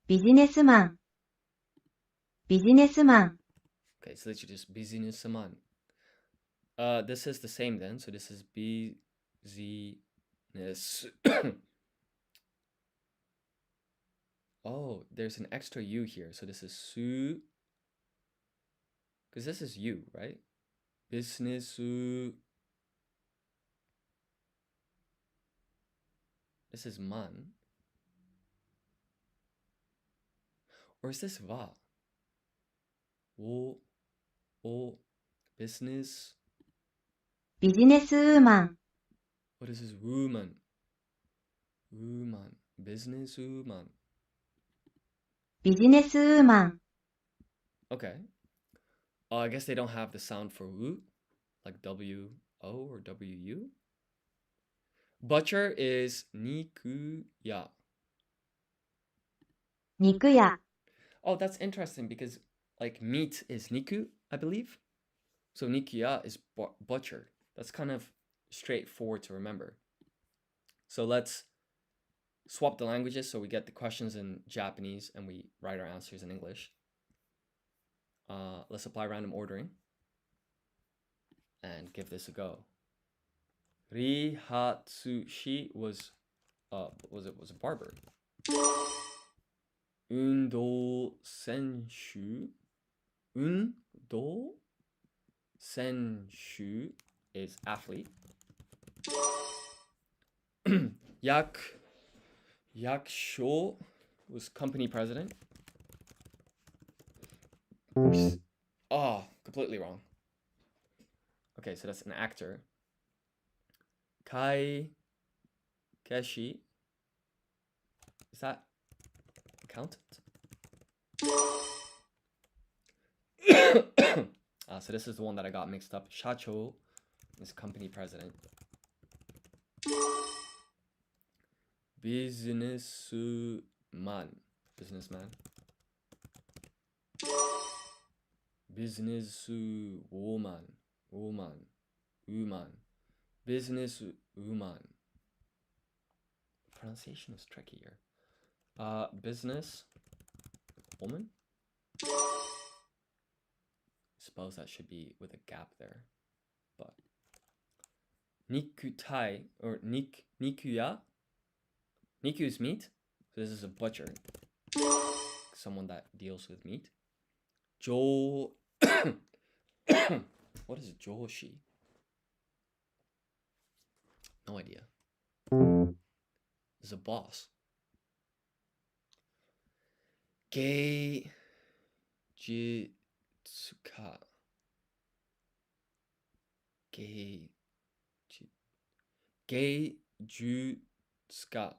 B: ビジネスマン、ビジネスマン、
A: Okay, so literally just businessman. This is the same then. So this is business. Oh, there's an extra U here. So this is su. Because this is you, right? Business. This is man. Or is this wa? Wo, o, business.
B: ビジネスウーマン、
A: What is this? Woman. Woman. Business woman.
B: ビジネスウーマン、
A: Okay. I guess they don't have the sound for wu, like W-O or W-U. Butcher is nikuya.
B: 肉屋、
A: Oh, that's interesting because like meat is niku, I believe. So nikuya is butcher. That's kind of straightforward to remember. So let's swap the languages so we get the questions in Japanese and we write our answers in English. Let's apply random ordering and give this a go. Rihatsushi was a barber. Undo senshu. Undo senshu is athlete. Yakusho was company president. Oh, completely wrong. Okay, so that's an actor. Kai Keshi. Is that accountant? So this is the one that I got mixed up. Shacho is company president. Businessman. Businesswoman. Woman. Businesswoman. Pronunciation is tricky here. Business woman. Suppose that should be with a gap there, but nikutai or nikuya. Niku is meat, so this is a butcher, someone that deals with meat. Jo. What is joshi? No idea. Is a boss. Geijutsuka. Geijutsuka.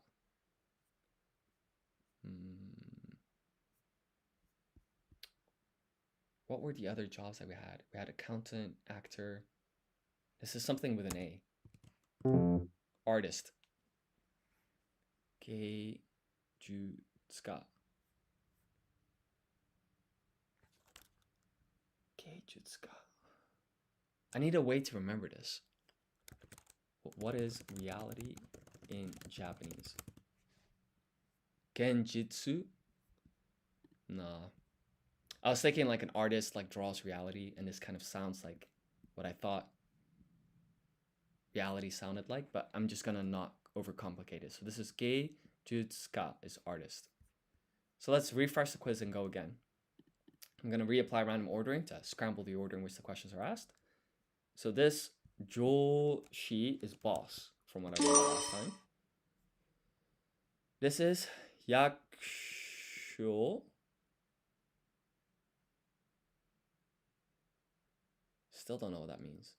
A: What were the other jobs that we had? We had accountant, actor. This is something with an A. Artist. Geijutsuka. I need a way to remember this. What is reality in Japanese? Genjitsu? Nah. I was thinking like an artist like draws reality, and this kind of sounds like what I thought reality sounded like, but I'm just gonna not overcomplicate it. So this is Geijutsuka is artist. So let's refresh the quiz and go again. I'm gonna reapply random ordering to scramble the order in which the questions are asked. So this Joshi is boss, from what I read last time. This is Yakusho. Still don't know what that means.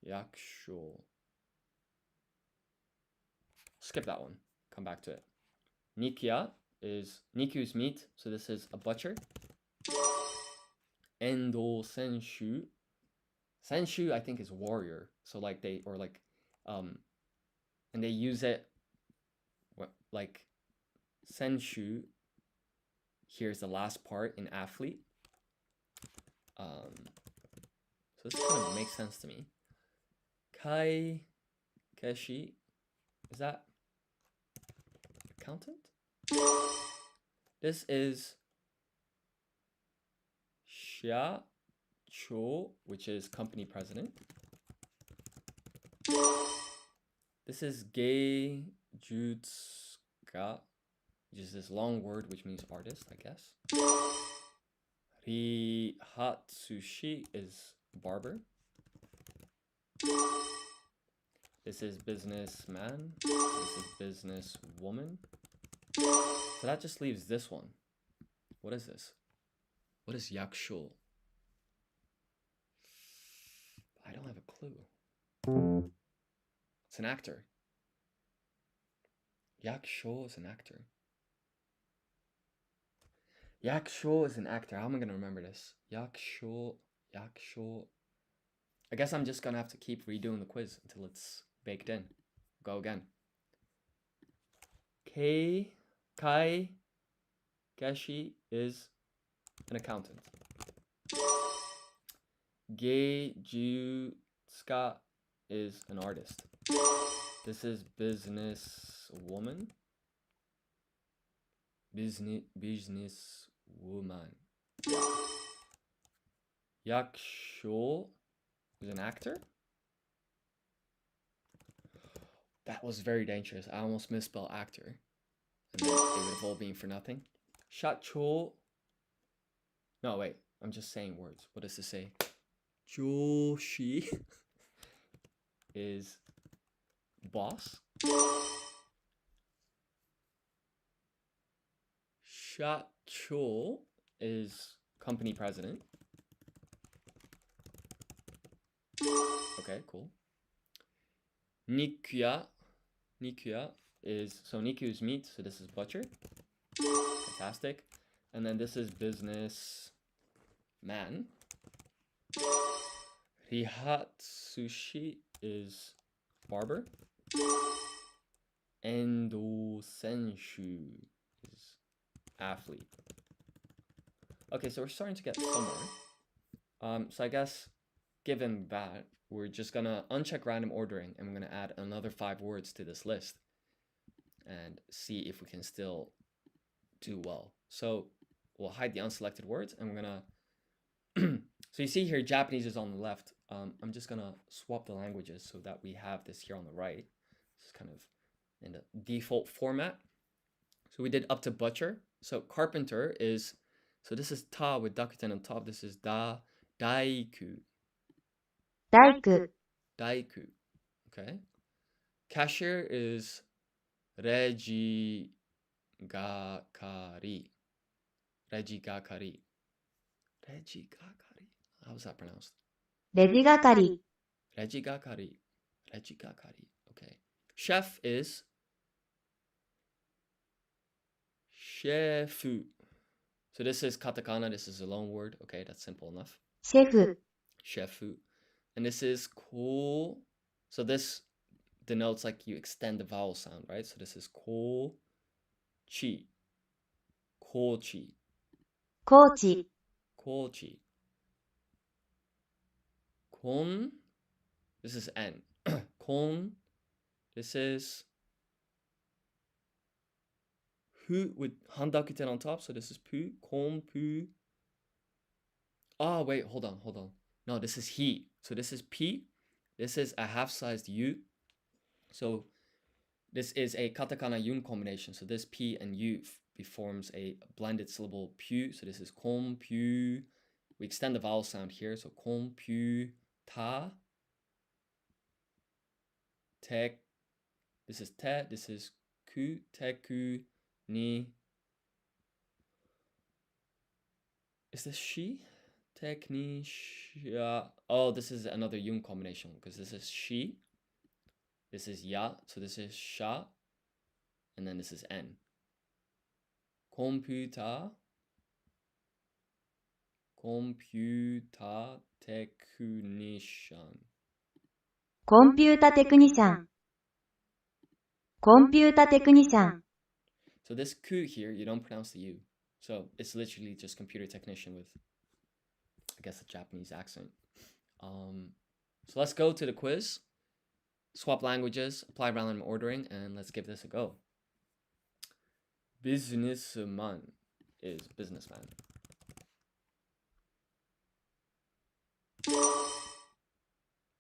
A: Yakusho. Skip that one. Come back to it. Niku is meat, so this is a butcher. Endo senshu. Senshu, I think, is warrior. So like they, or like, and they use it, like, senshu, here's the last part in athlete. So this kind of makes sense to me. Kai Keshi, is that accountant? This is Shia Cho, which is company president. This is Geijutsuka, which is this long word which means artist, I guess. Rihatsushi is barber. This is businessman. This is businesswoman. So that just leaves this one. What is this? What is yakusho? I don't have a clue. It's an actor. Yakusho is an actor. Yakusho is an actor. How am I gonna remember this? Yakusho. I guess I'm just gonna have to keep redoing the quiz until it's baked in. Go again. Kai Gashi is an accountant. Gei Jutsuka is an artist. This is businesswoman. Businesswoman. Yakusho is an actor. That was very dangerous. I almost misspelled actor. And then it would have all been for nothing. Shacho. No, wait. I'm just saying words. What does this say? Joshi is boss. Shacho is company president. Okay, cool. Nikuya is, so Niku is meat, so this is butcher. Fantastic. And then this is business man. Rihatsushi is barber. Endo Senshu is athlete. Okay, so we're starting to get somewhere. So I guess given that, we're just gonna uncheck random ordering and we're gonna add another 5 words to this list and see if we can still do well. So we'll hide the unselected words and we're gonna so you see here Japanese is on the left. I'm just gonna swap the languages so that we have this here on the right. It's kind of in the default format. So we did up to butcher. So carpenter is, so this is ta with dakuten on top. This is daiku.
B: Daiku.
A: Okay. Cashier is regigakari. How is that pronounced?
B: レジ係。
A: Regigakari. Okay. Chef is shefu. So this is katakana. This is a loan word. Okay, that's simple enough.
B: シェフ。
A: Shefu. And this is ko. So this denotes like you extend the vowel sound, right? So this is ko chi. Kochi.
B: コーチ。
A: Kochi. Kon. This is N. Kon. This is hu with handakuten on top. So this is pu. Kon pu. Ah, wait, hold on. No, this is he. So this is P. This is a half-sized U. So this is a katakana yun combination. So this P and U forms a blended syllable pu. So this is compu. We extend the vowel sound here. So computa. Tek. This is te. This is ku. Teku. Ni. Is this she? Teknisha. Oh, this is another yun combination because this is she. This is ya. So this is sha. And then this is n. Computer. Computer technician.
B: コンピュータテクニシャン。コンピュータテクニシャン。
A: So this ku here, you don't pronounce the u. So it's literally just computer technician with, I guess, a Japanese accent. So let's go to the quiz. Swap languages, apply random ordering, and let's give this a go. Businessman is businessman.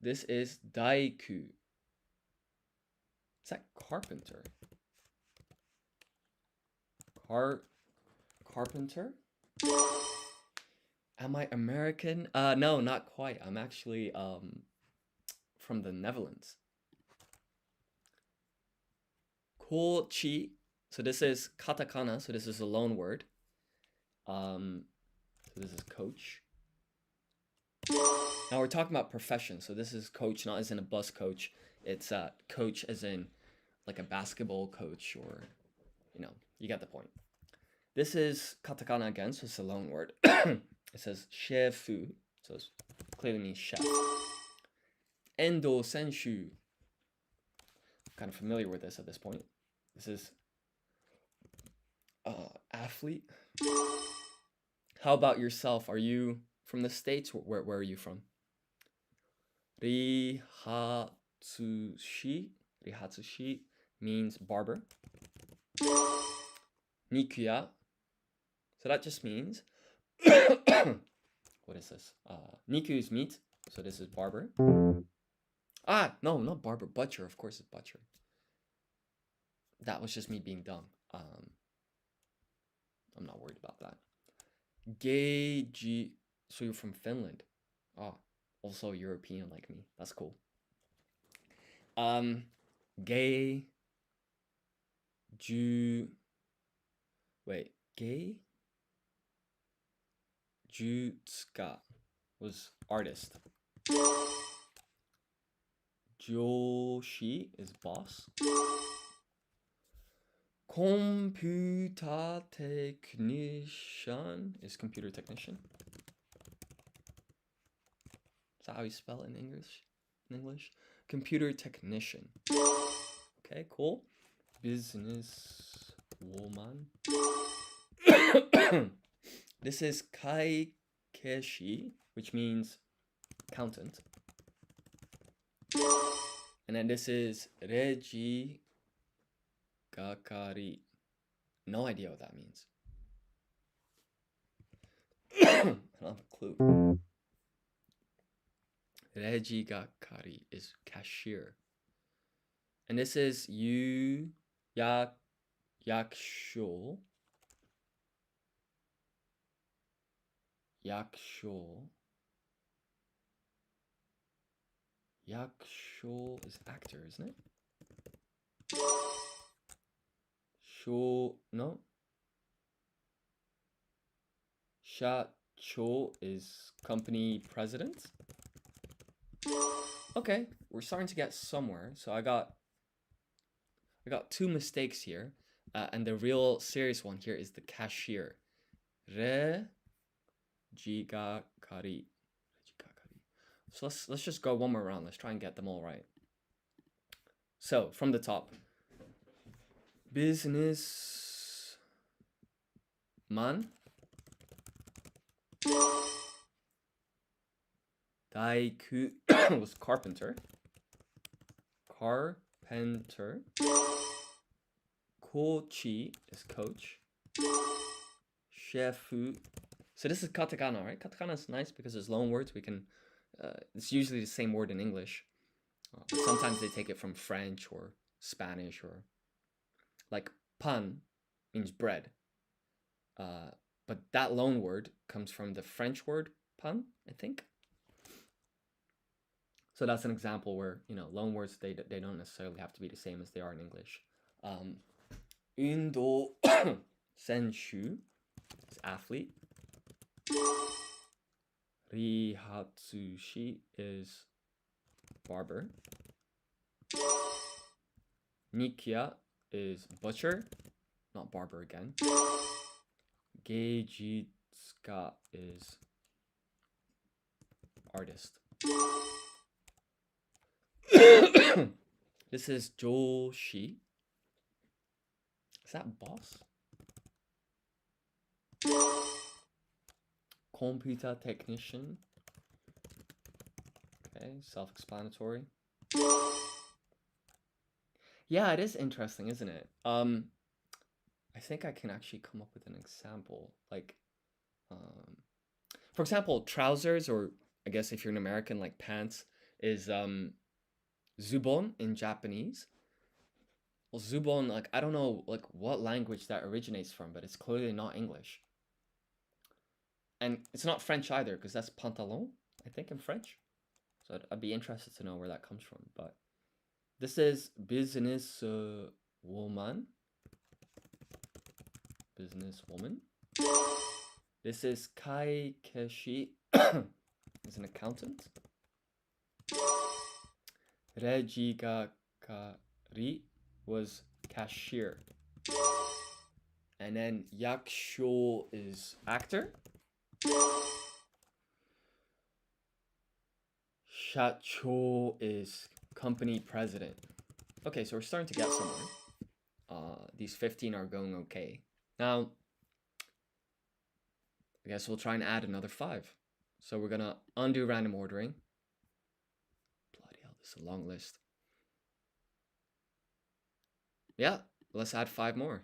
A: This is daiku. Is that carpenter? Carpenter? Am I American? No, not quite. I'm actually from the Netherlands. Kochi. So this is katakana. So this is a loan word. So this is coach. Now we're talking about profession. So this is coach, not as in a bus coach. It's coach as in like a basketball coach, or you get the point. This is katakana again, so it's a loan word. It says shefu, so it clearly means chef. Endo senshu. Kind of familiar with this at this point. This is athlete. How about yourself? Are you from the States? Where are you from? Rihatsushi. Rihatsushi means barber. Nikuya. So that just means what is this? Niku is meat. So this is barber. No, not barber. Butcher. Of course, it's butcher. That was just me being dumb. I'm not worried about that. Geiji. So you're from Finland. Also European like me. That's cool. Gay. Gay. Jutsuka was artist. Joshi is boss. Computer technician is computer technician. Is that how you spell it in English? Computer technician. Okay, cool. Business woman. This is kaikeshi, which means accountant. And then this is reji gakari. No idea what that means. I don't have a clue. Reji gakari is cashier. And this is yakusho. Yakusho is actor, isn't it? No. Shacho is company president. Okay, we're starting to get somewhere. So I got 2 mistakes here, and the real serious one here is the cashier. Rejigakari. So let's just go one more round. Let's try and get them all right. So from the top, business man. Daiku was carpenter. Kochi is coach. Shefu. So this is katakana, right? Katakana is nice because it's loan words. We can. It's usually the same word in English. But sometimes they take it from French or Spanish, or like pan means bread. But that loan word comes from the French word pan, I think. So that's an example where, loan words, they don't necessarily have to be the same as they are in English. Undo senshu is athlete. Rihatsushi is barber. Nikia is butcher, not barber again. Geijitsuka is artist. This is Joshi. Is that boss? Computer technician. Okay, self-explanatory. Yeah, it is interesting, isn't it? I think I can actually come up with an example. Like, for example, trousers, or I guess if you're an American, like pants, is zubon in Japanese. Well, zubon, like, I don't know like what language that originates from, but it's clearly not English. And it's not French either, because that's pantalon, I think, in French. So I'd be interested to know where that comes from. But this is business woman. Businesswoman. This is Kai Keshi is an accountant. Rejigakari was cashier. And then Yakusho is actor. Shacho is company president. Okay, so we're starting to get somewhere. These 15 are going okay. Now, I guess we'll try and add another 5. So we're gonna undo random ordering. Bloody hell, this is a long list. Yeah, let's add 5 more.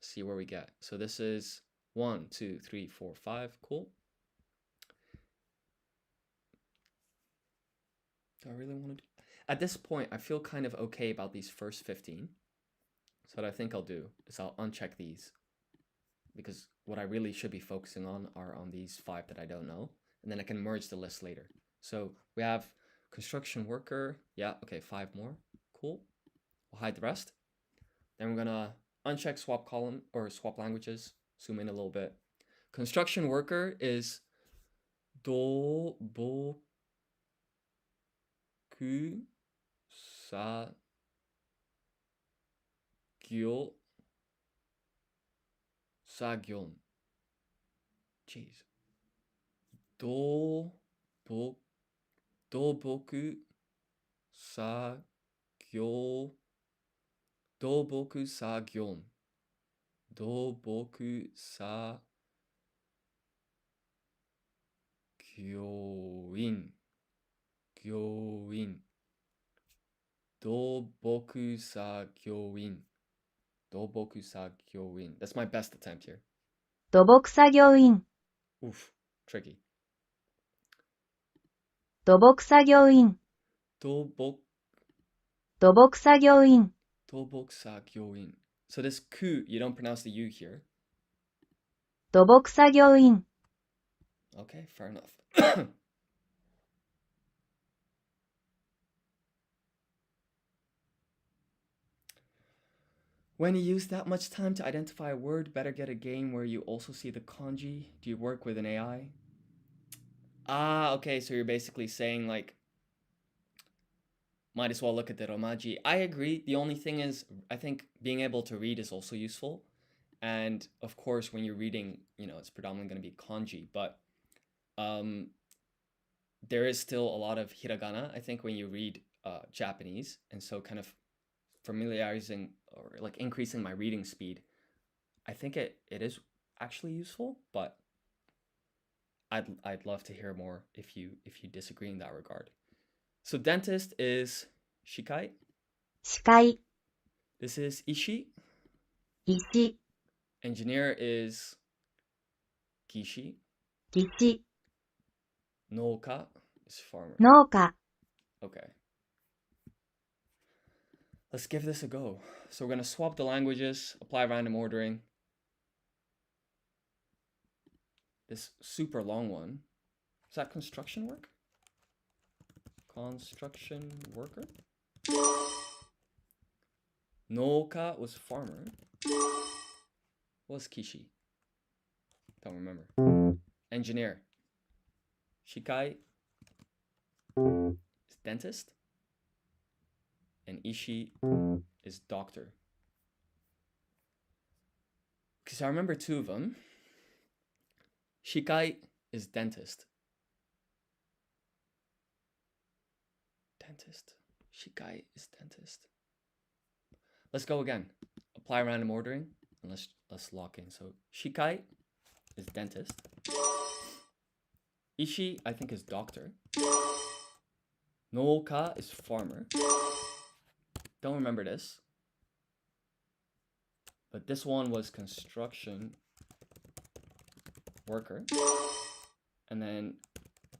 A: See where we get. So this is 1, 2, 3, 4, 5. Cool. Do I really want to do? At this point, I feel kind of okay about these first 15. So what I think I'll do is I'll uncheck these, because what I really should be focusing on are on these 5 that I don't know, and then I can merge the list later. So we have construction worker. Yeah, okay, 5 more. Cool. We'll hide the rest. Then we're gonna uncheck swap column or swap languages. Zoom in a little bit. Construction worker is doboku sa gyo sagyon. Jeez. Doboku sagyo. Doboku sagyon. Doboku sa gyoin. Gyoin. Doboku sa gyoin. Doboku sa gyoin. That's my best attempt here.
B: 土木作業員、
A: Oof, tricky.
B: 土木作業員、
A: Dobok
B: 土木作業員、
A: Dobok sa gyoin. So this ku, you don't pronounce the u here.
B: 土木作業員、
A: Okay, fair enough. When you use that much time to identify a word, better get a game where you also see the kanji. Do you work with an AI? Ah, okay, so you're basically saying like, might as well look at the romaji. I agree. The only thing is, I think being able to read is also useful. And of course, when you're reading, it's predominantly going to be kanji, but there is still a lot of hiragana, I think, when you read Japanese. And so kind of familiarizing or like increasing my reading speed, I think it is actually useful, but I'd love to hear more if you disagree in that regard. So dentist is shikai.
B: 歯科、
A: This is ishi.
B: 石、
A: Engineer is gishi.
B: 技師、
A: Nouka is farmer.
B: 農家、
A: Okay. Let's give this a go. So we're going to swap the languages, apply random ordering. This super long one. Is that construction work? Construction worker? Nouka was farmer. What was kishi? Don't remember. Engineer. Shikai is dentist. And ishi is doctor. Because I remember 2 of them. Shikai is dentist. Dentist. Shikai is dentist. Let's go again. Apply random ordering and let's lock in. So shikai is dentist. Ishi, I think, is doctor. Nouka is farmer. Don't remember this. But this one was construction worker. And then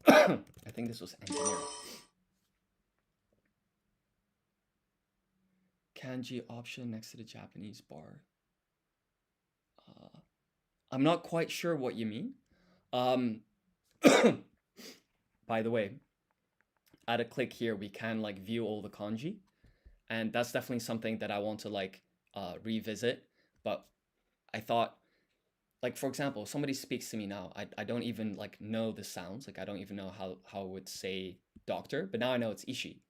A: I think this was engineer. Kanji option next to the Japanese bar. I'm not quite sure what you mean. By the way, at a click here, we can like view all the kanji. And that's definitely something that I want to like revisit. But I thought like for example, if somebody speaks to me now, I don't even like know the sounds. Like I don't even know how I would say doctor, but now I know it's ishi.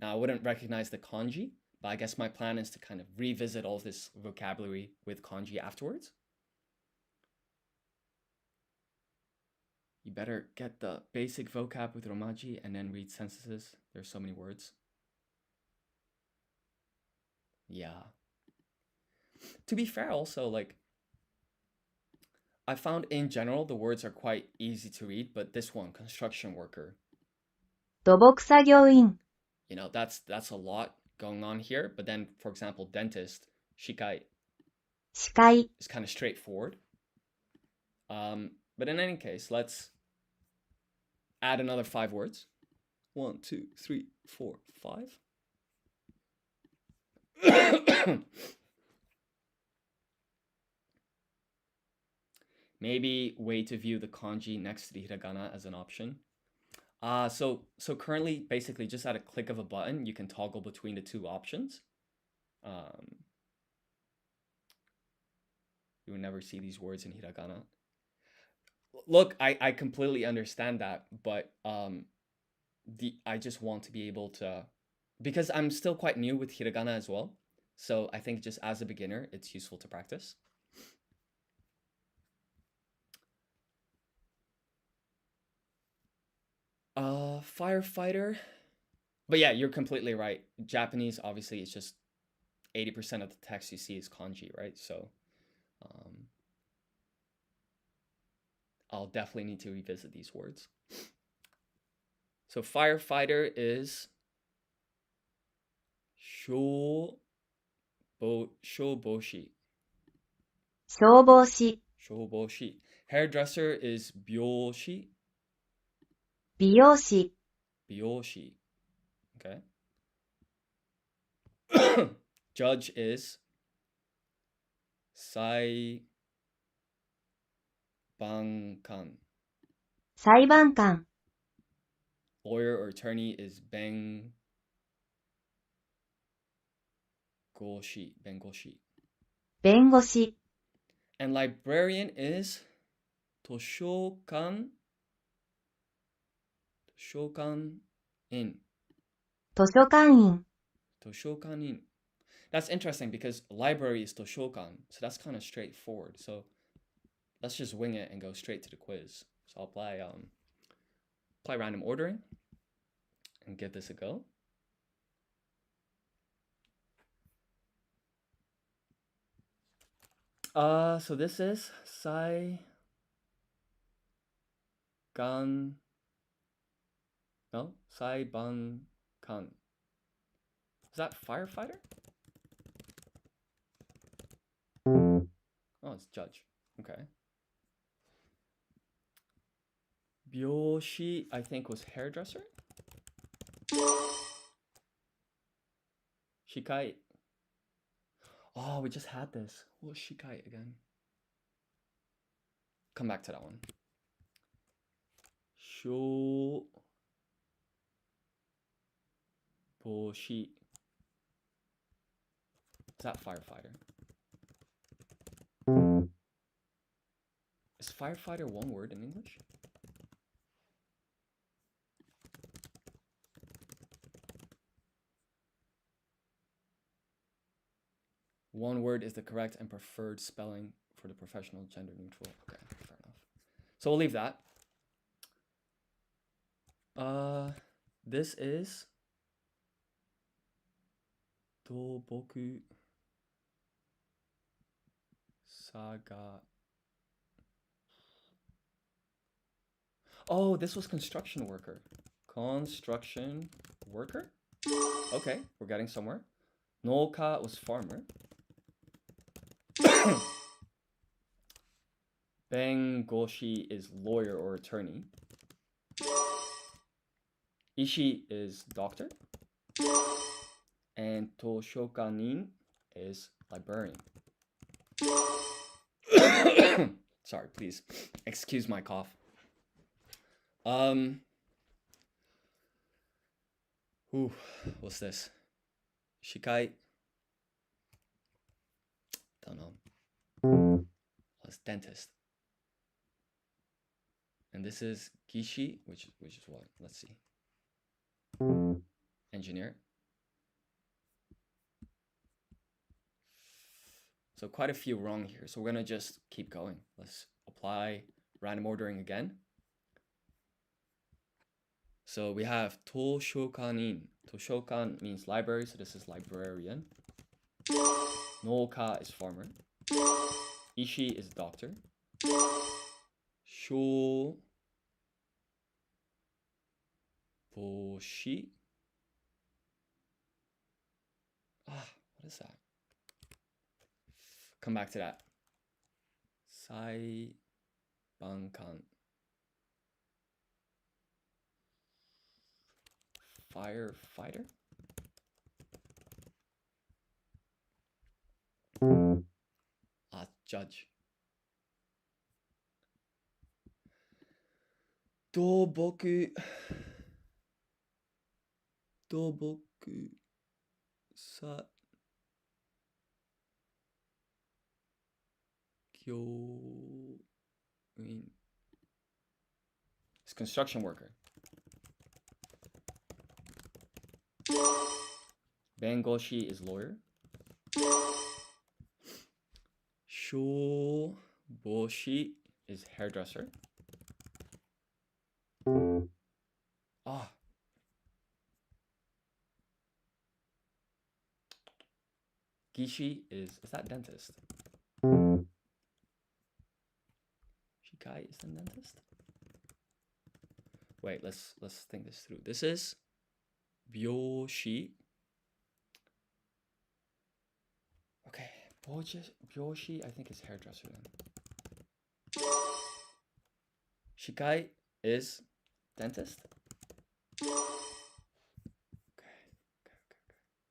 A: Now I wouldn't recognize the kanji, but I guess my plan is to kind of revisit all this vocabulary with kanji afterwards. You better get the basic vocab with Romaji and then read sentences. There's so many words. Yeah. To be fair, also, like, I found in general the words are quite easy to read, but this one, construction worker,
B: 土木作業員、
A: you know, that's a lot going on here. But then, for example, dentist, shikai,
B: 歯科医、
A: is kind of straightforward. But in any case, let's add another 5 words. 1, 2, 3, 4, 5. Maybe way to view the kanji next to the hiragana as an option. So currently, basically, just at a click of a button, you can toggle between the two options. You will never see these words in hiragana. Look, I completely understand that, but I just want to be able to, because I'm still quite new with hiragana as well. So I think just as a beginner, it's useful to practice. Firefighter. But yeah, you're completely right. Japanese, obviously, it's just 80% of the text you see is kanji, right? So I'll definitely need to revisit these words. So firefighter is shoboshi.
B: 消防士、
A: Shoboshi. Hairdresser is byoshi.
B: 美容師、
A: Byoshi. Okay. Judge is saibankan.
B: 裁判官、
A: Lawyer or attorney is bengoshi. Bengoshi.
B: 弁護士、
A: And librarian is toshokan. Toshokan-in.
B: 図書館員、
A: Toshokan-in. That's interesting because library is toshokan, so that's kind of straightforward. So let's just wing it and go straight to the quiz. So I'll apply random ordering and give this a go. So this is Saiban. Is that firefighter? Oh, it's judge. Okay. Byoshi, I think, was hairdresser. Shikai. Oh, we just had this. What was shikai again? Come back to that one. Shoboshi. Is that firefighter? Is firefighter one word in English? One word is the correct and preferred spelling for the professional gender neutral. Okay, fair enough. So we'll leave that. This is Doboku Saga. Oh, this was construction worker. Construction worker? Okay, we're getting somewhere. Noka was farmer. Bengoshi is lawyer or attorney. Ishi is doctor. And Toshokanin is librarian. Sorry, please excuse my cough. What's this? Shikai. Don't know. That's dentist. And this is gishi, which is what? Let's see. Engineer. So quite a few wrong here. So we're gonna just keep going. Let's apply random ordering again. So we have toshokanin. Toshokan means library, so this is librarian. Nouka is farmer. Ishi is doctor. Shoboshi. What is that? Come back to that. Saibankan. Firefighter? Judge. Doboku sa Kyoin. It's construction worker. Bengoshi is lawyer. Shoboshi is hairdresser. Gishi is that dentist? Shikai is the dentist? Wait, let's think this through. This is Byoshi. Okay, Byoshi I think is hairdresser then. Shikai is dentist. Okay.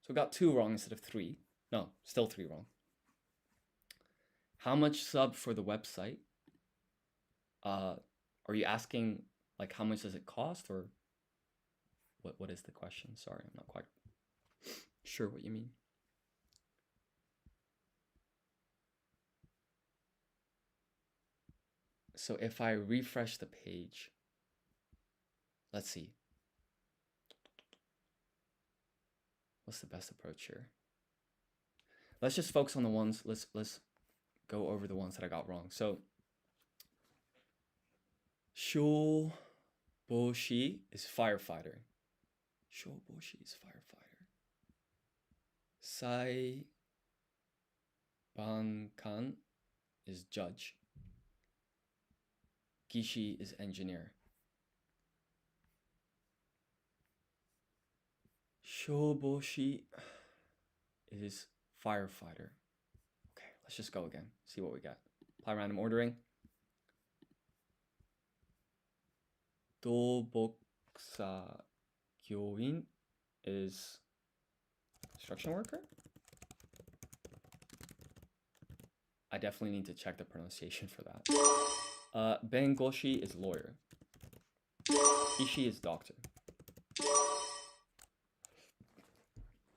A: So we got 2 wrong instead of 3. No, still 3 wrong. How much sub for the website? Are you asking like how much does it cost, or what is the question? Sorry, I'm not quite sure what you mean. So if I refresh the page, let's see. What's the best approach here? Let's just focus on the ones, let's go over the ones that I got wrong. So Shoboshi is firefighter. Shoboshi is firefighter. Saibankan is judge. Gishi is engineer. Shoboshi is firefighter. Okay, let's just go again. See what we got. Apply random ordering. Doboksa Gyoin is construction worker. I definitely need to check the pronunciation for that. Bengoshi is lawyer. Ishi is doctor.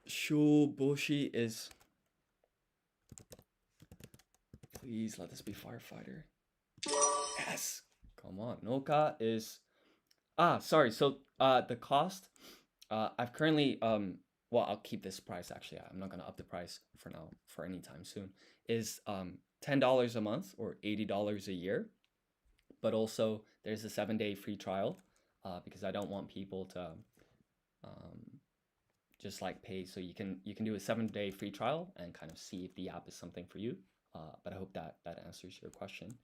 A: Shoboshi is... Please let this be firefighter. Yes! Come on. Nouka is... sorry. So the cost, I've currently... well, I'll keep this price actually. I'm not going to up the price for now, for any time soon. Is $10 a month or $80 a year. But also there's a 7-day free trial because I don't want people to just like pay. So you can do a 7-day free trial and kind of see if the app is something for you. But I hope that answers your question.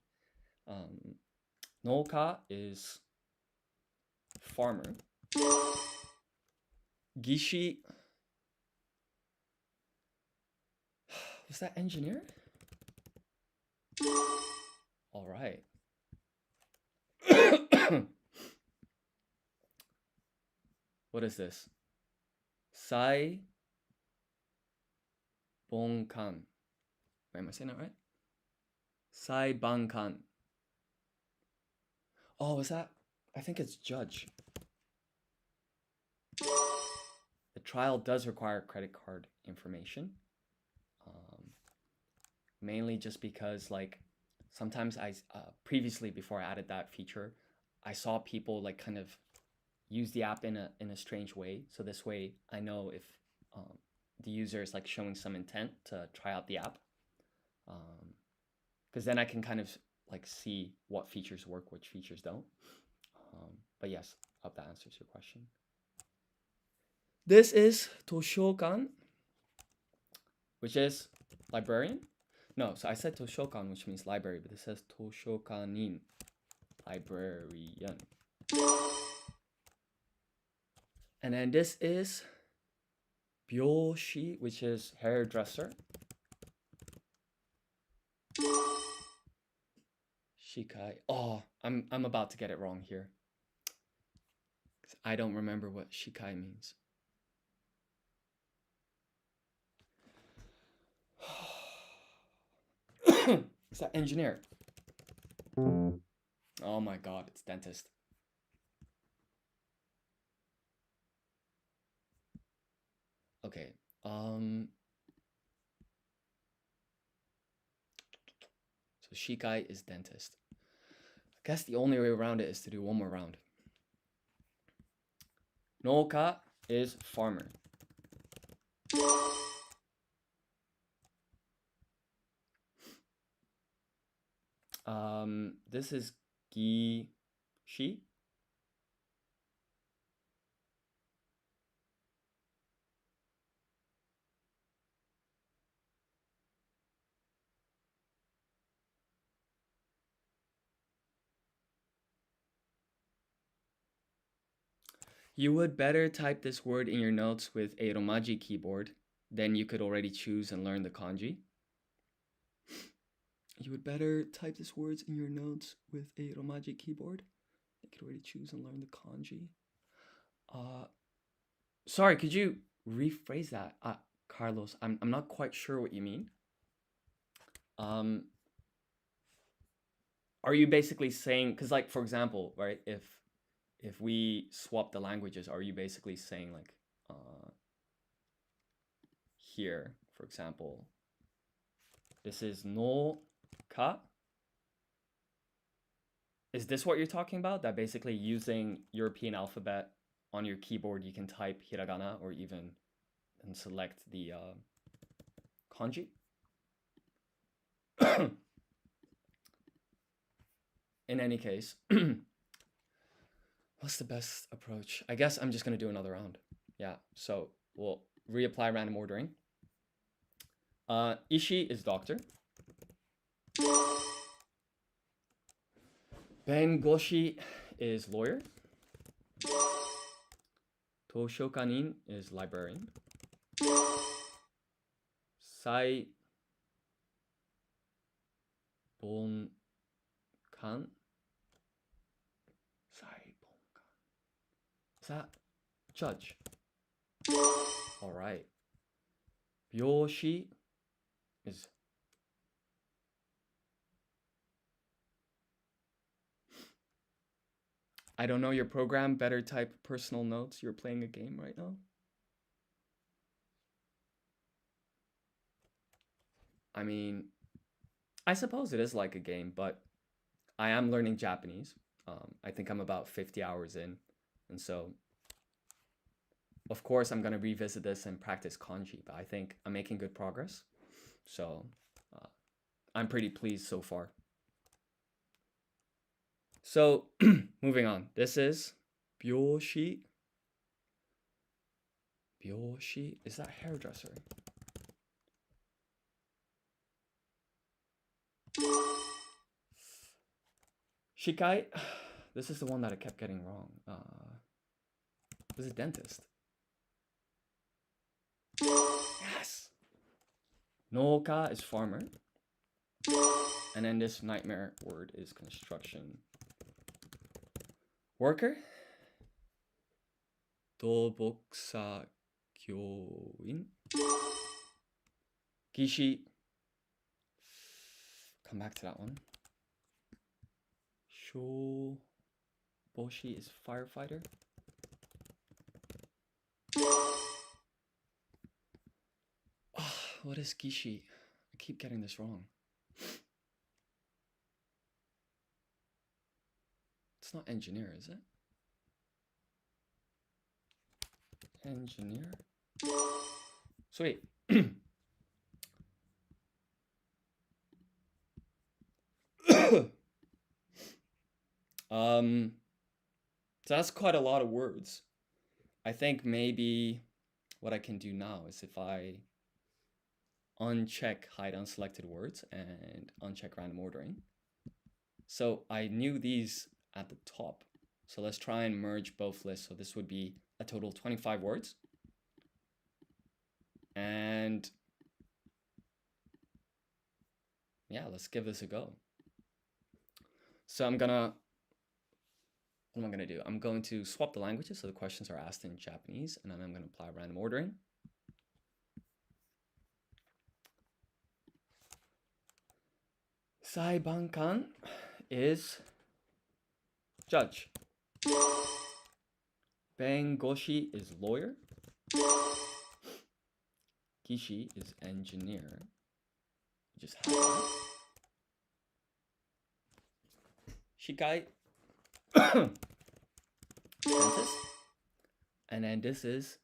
A: Nouka is farmer. Gishi, was that engineer? All right. What is this? Sai Bonkan. Wait, am I saying that right? Sai Bankan. Oh, is that? I think it's judge. The trial does require credit card information. Mainly just because like sometimes previously before I added that feature, I saw people like kind of use the app in a strange way. So this way I know if the user is like showing some intent to try out the app. Because then I can kind of like see what features work, which features don't. But yes, I hope that answers your question. This is Toshokan, which is librarian. No, so I said Toshokan, which means library, but this says Toshokanin, librarian. And then this is Byoshi, which is hairdresser. Shikai. Oh, I'm about to get it wrong here. I don't remember what shikai means. Is that engineer? Oh my god, it's dentist. Okay. So shikai is dentist. I guess the only way around it is to do one more round. Noka is farmer. This is gishi. You would better type this word in your notes with a Romaji keyboard, then you could already choose and learn the kanji. You would better type these words in your notes with a Romaji keyboard. You could already choose and learn the kanji. Sorry, could you rephrase that, Carlos? I'm not quite sure what you mean. Are you basically saying, because like for example, right, if we swap the languages, are you basically saying like here, for example, this is no ka? Is this what you're talking about? That basically using European alphabet on your keyboard, you can type hiragana or even and select the kanji? In any case, what's the best approach? I guess I'm just going to do another round. Yeah, so we'll reapply random ordering. Ishi is doctor. Bengoshi is lawyer. Toshokanin is librarian. Saibonkan. Saibonkan. Is that judge? All right. Byoshi is I don't know your program. Better type personal notes. You're playing a game right now. I mean, I suppose it is like a game, but I am learning Japanese. I think I'm about 50 hours in. And so, of course, I'm going to revisit this and practice kanji, but I think I'm making good progress. So, I'm pretty pleased so far. So, moving on. This is byoshi. Byoshi, is that hairdresser? Shikai, this is the one that I kept getting wrong. This is dentist. Yes! Noka is farmer. And then this nightmare word is construction worker. Doboksa kyoin. Gishi. Come back to that one. Shoboshi is firefighter. What is Gishi? I keep getting this wrong. It's not engineer, is it? Engineer? Sweet. So that's quite a lot of words. I think maybe what I can do now is if I uncheck hide unselected words and uncheck random ordering. So I knew these at the top. So let's try and merge both lists. So this would be a total of 25 words. And yeah, let's give this a go. So what am I gonna do? I'm going to swap the languages so the questions are asked in Japanese, and then I'm gonna apply random ordering. Saibankan is judge. Bengoshi is lawyer. Gishi is engineer. Just have that. Shikai, dentist. And then this is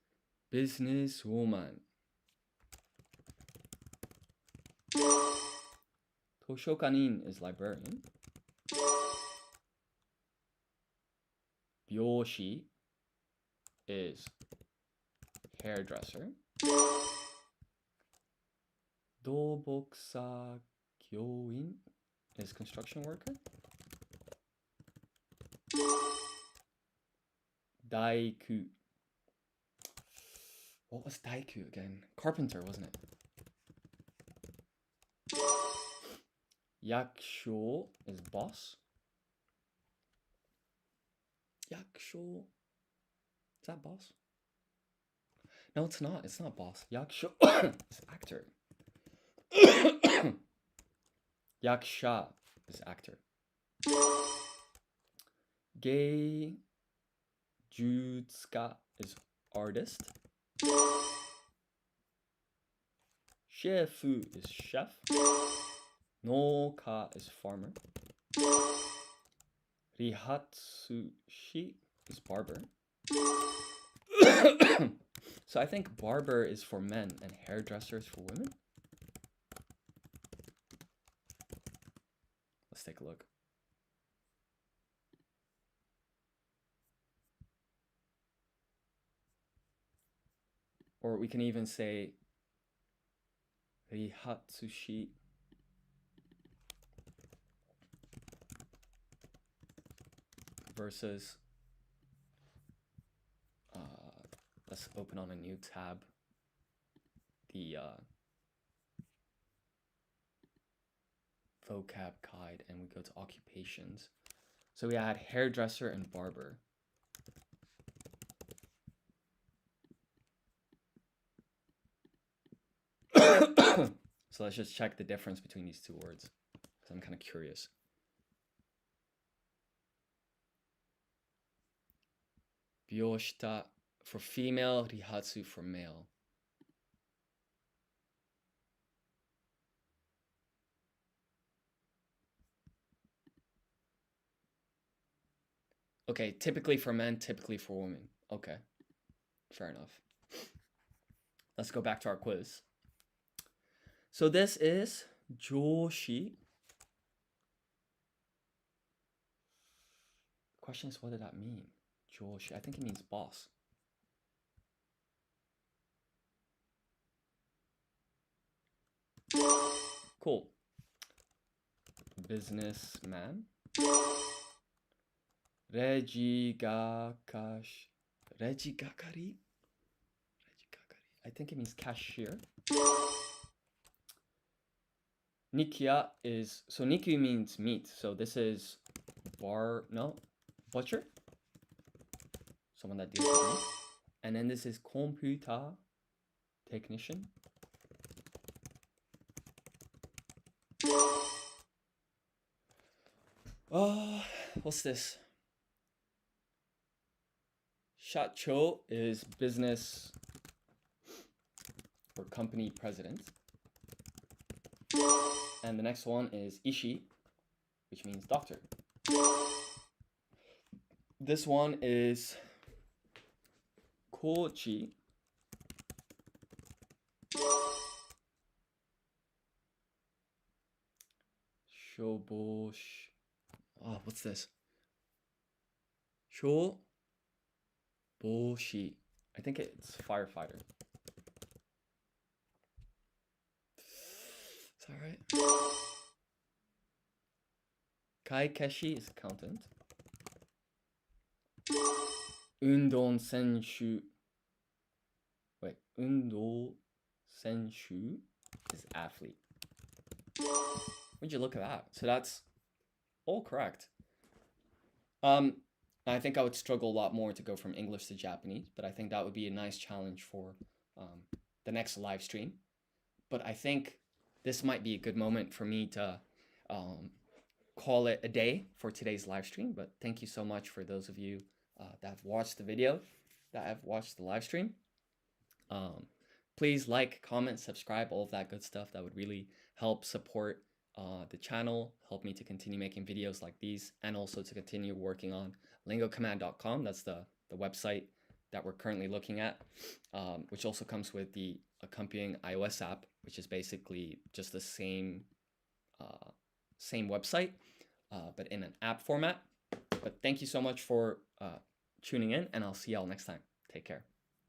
A: businesswoman. Toshokanin is librarian. Byoshi is hairdresser. Doboksa Kyoin is construction worker. Daiku. What was Daiku again? Carpenter, wasn't it? Yakusho is boss. Yakusho. Is that boss? No, it's not. It's not boss. Yakusho is actor. Yakusha is actor. Gei Jutsuka is artist. Shefu is chef. Noka is farmer. Rihatsushi is barber. So I think barber is for men and hairdresser is for women. Let's take a look. Or we can even say Rihatsushi versus let's open on a new tab the vocab guide, and we go to occupations. So we had hairdresser and barber. So let's just check the difference between these two words, because I'm kind of curious. Byoshita for female, rihatsu for male. Okay, typically for men, typically for women. Okay, fair enough. Let's go back to our quiz. So this is joshi. Question is, what did that mean? Joshi, I think it means boss. Cool. Businessman. Regigakari? I think it means cashier. Nikia is, so Nikyu means meat. So this is butcher. Someone that deals with meat. And then this is computer technician. What's this? Shacho is business or company president. And the next one is Ishi, which means doctor. This one is kochi. Shoboshi. Oh, what's this? Shoboshi. I think it's firefighter. Is that right? Kaikeshi is accountant. Undon senshu. Wait, undo senshu is athlete. Would you look at that? So that's all correct. I think I would struggle a lot more to go from English to Japanese, but I think that would be a nice challenge for the next live stream. But I think this might be a good moment for me to call it a day for today's live stream. But thank you so much for those of you that have watched the video, that have watched the live stream. Please like, comment, subscribe, all of that good stuff. That would really help support the channel, help me to continue making videos like these, and also to continue working on lingocommand.com. That's the website that we're currently looking at, which also comes with the accompanying iOS app, which is basically just the same website, but in an app format. But thank you so much for tuning in, and I'll see y'all next time. Take care.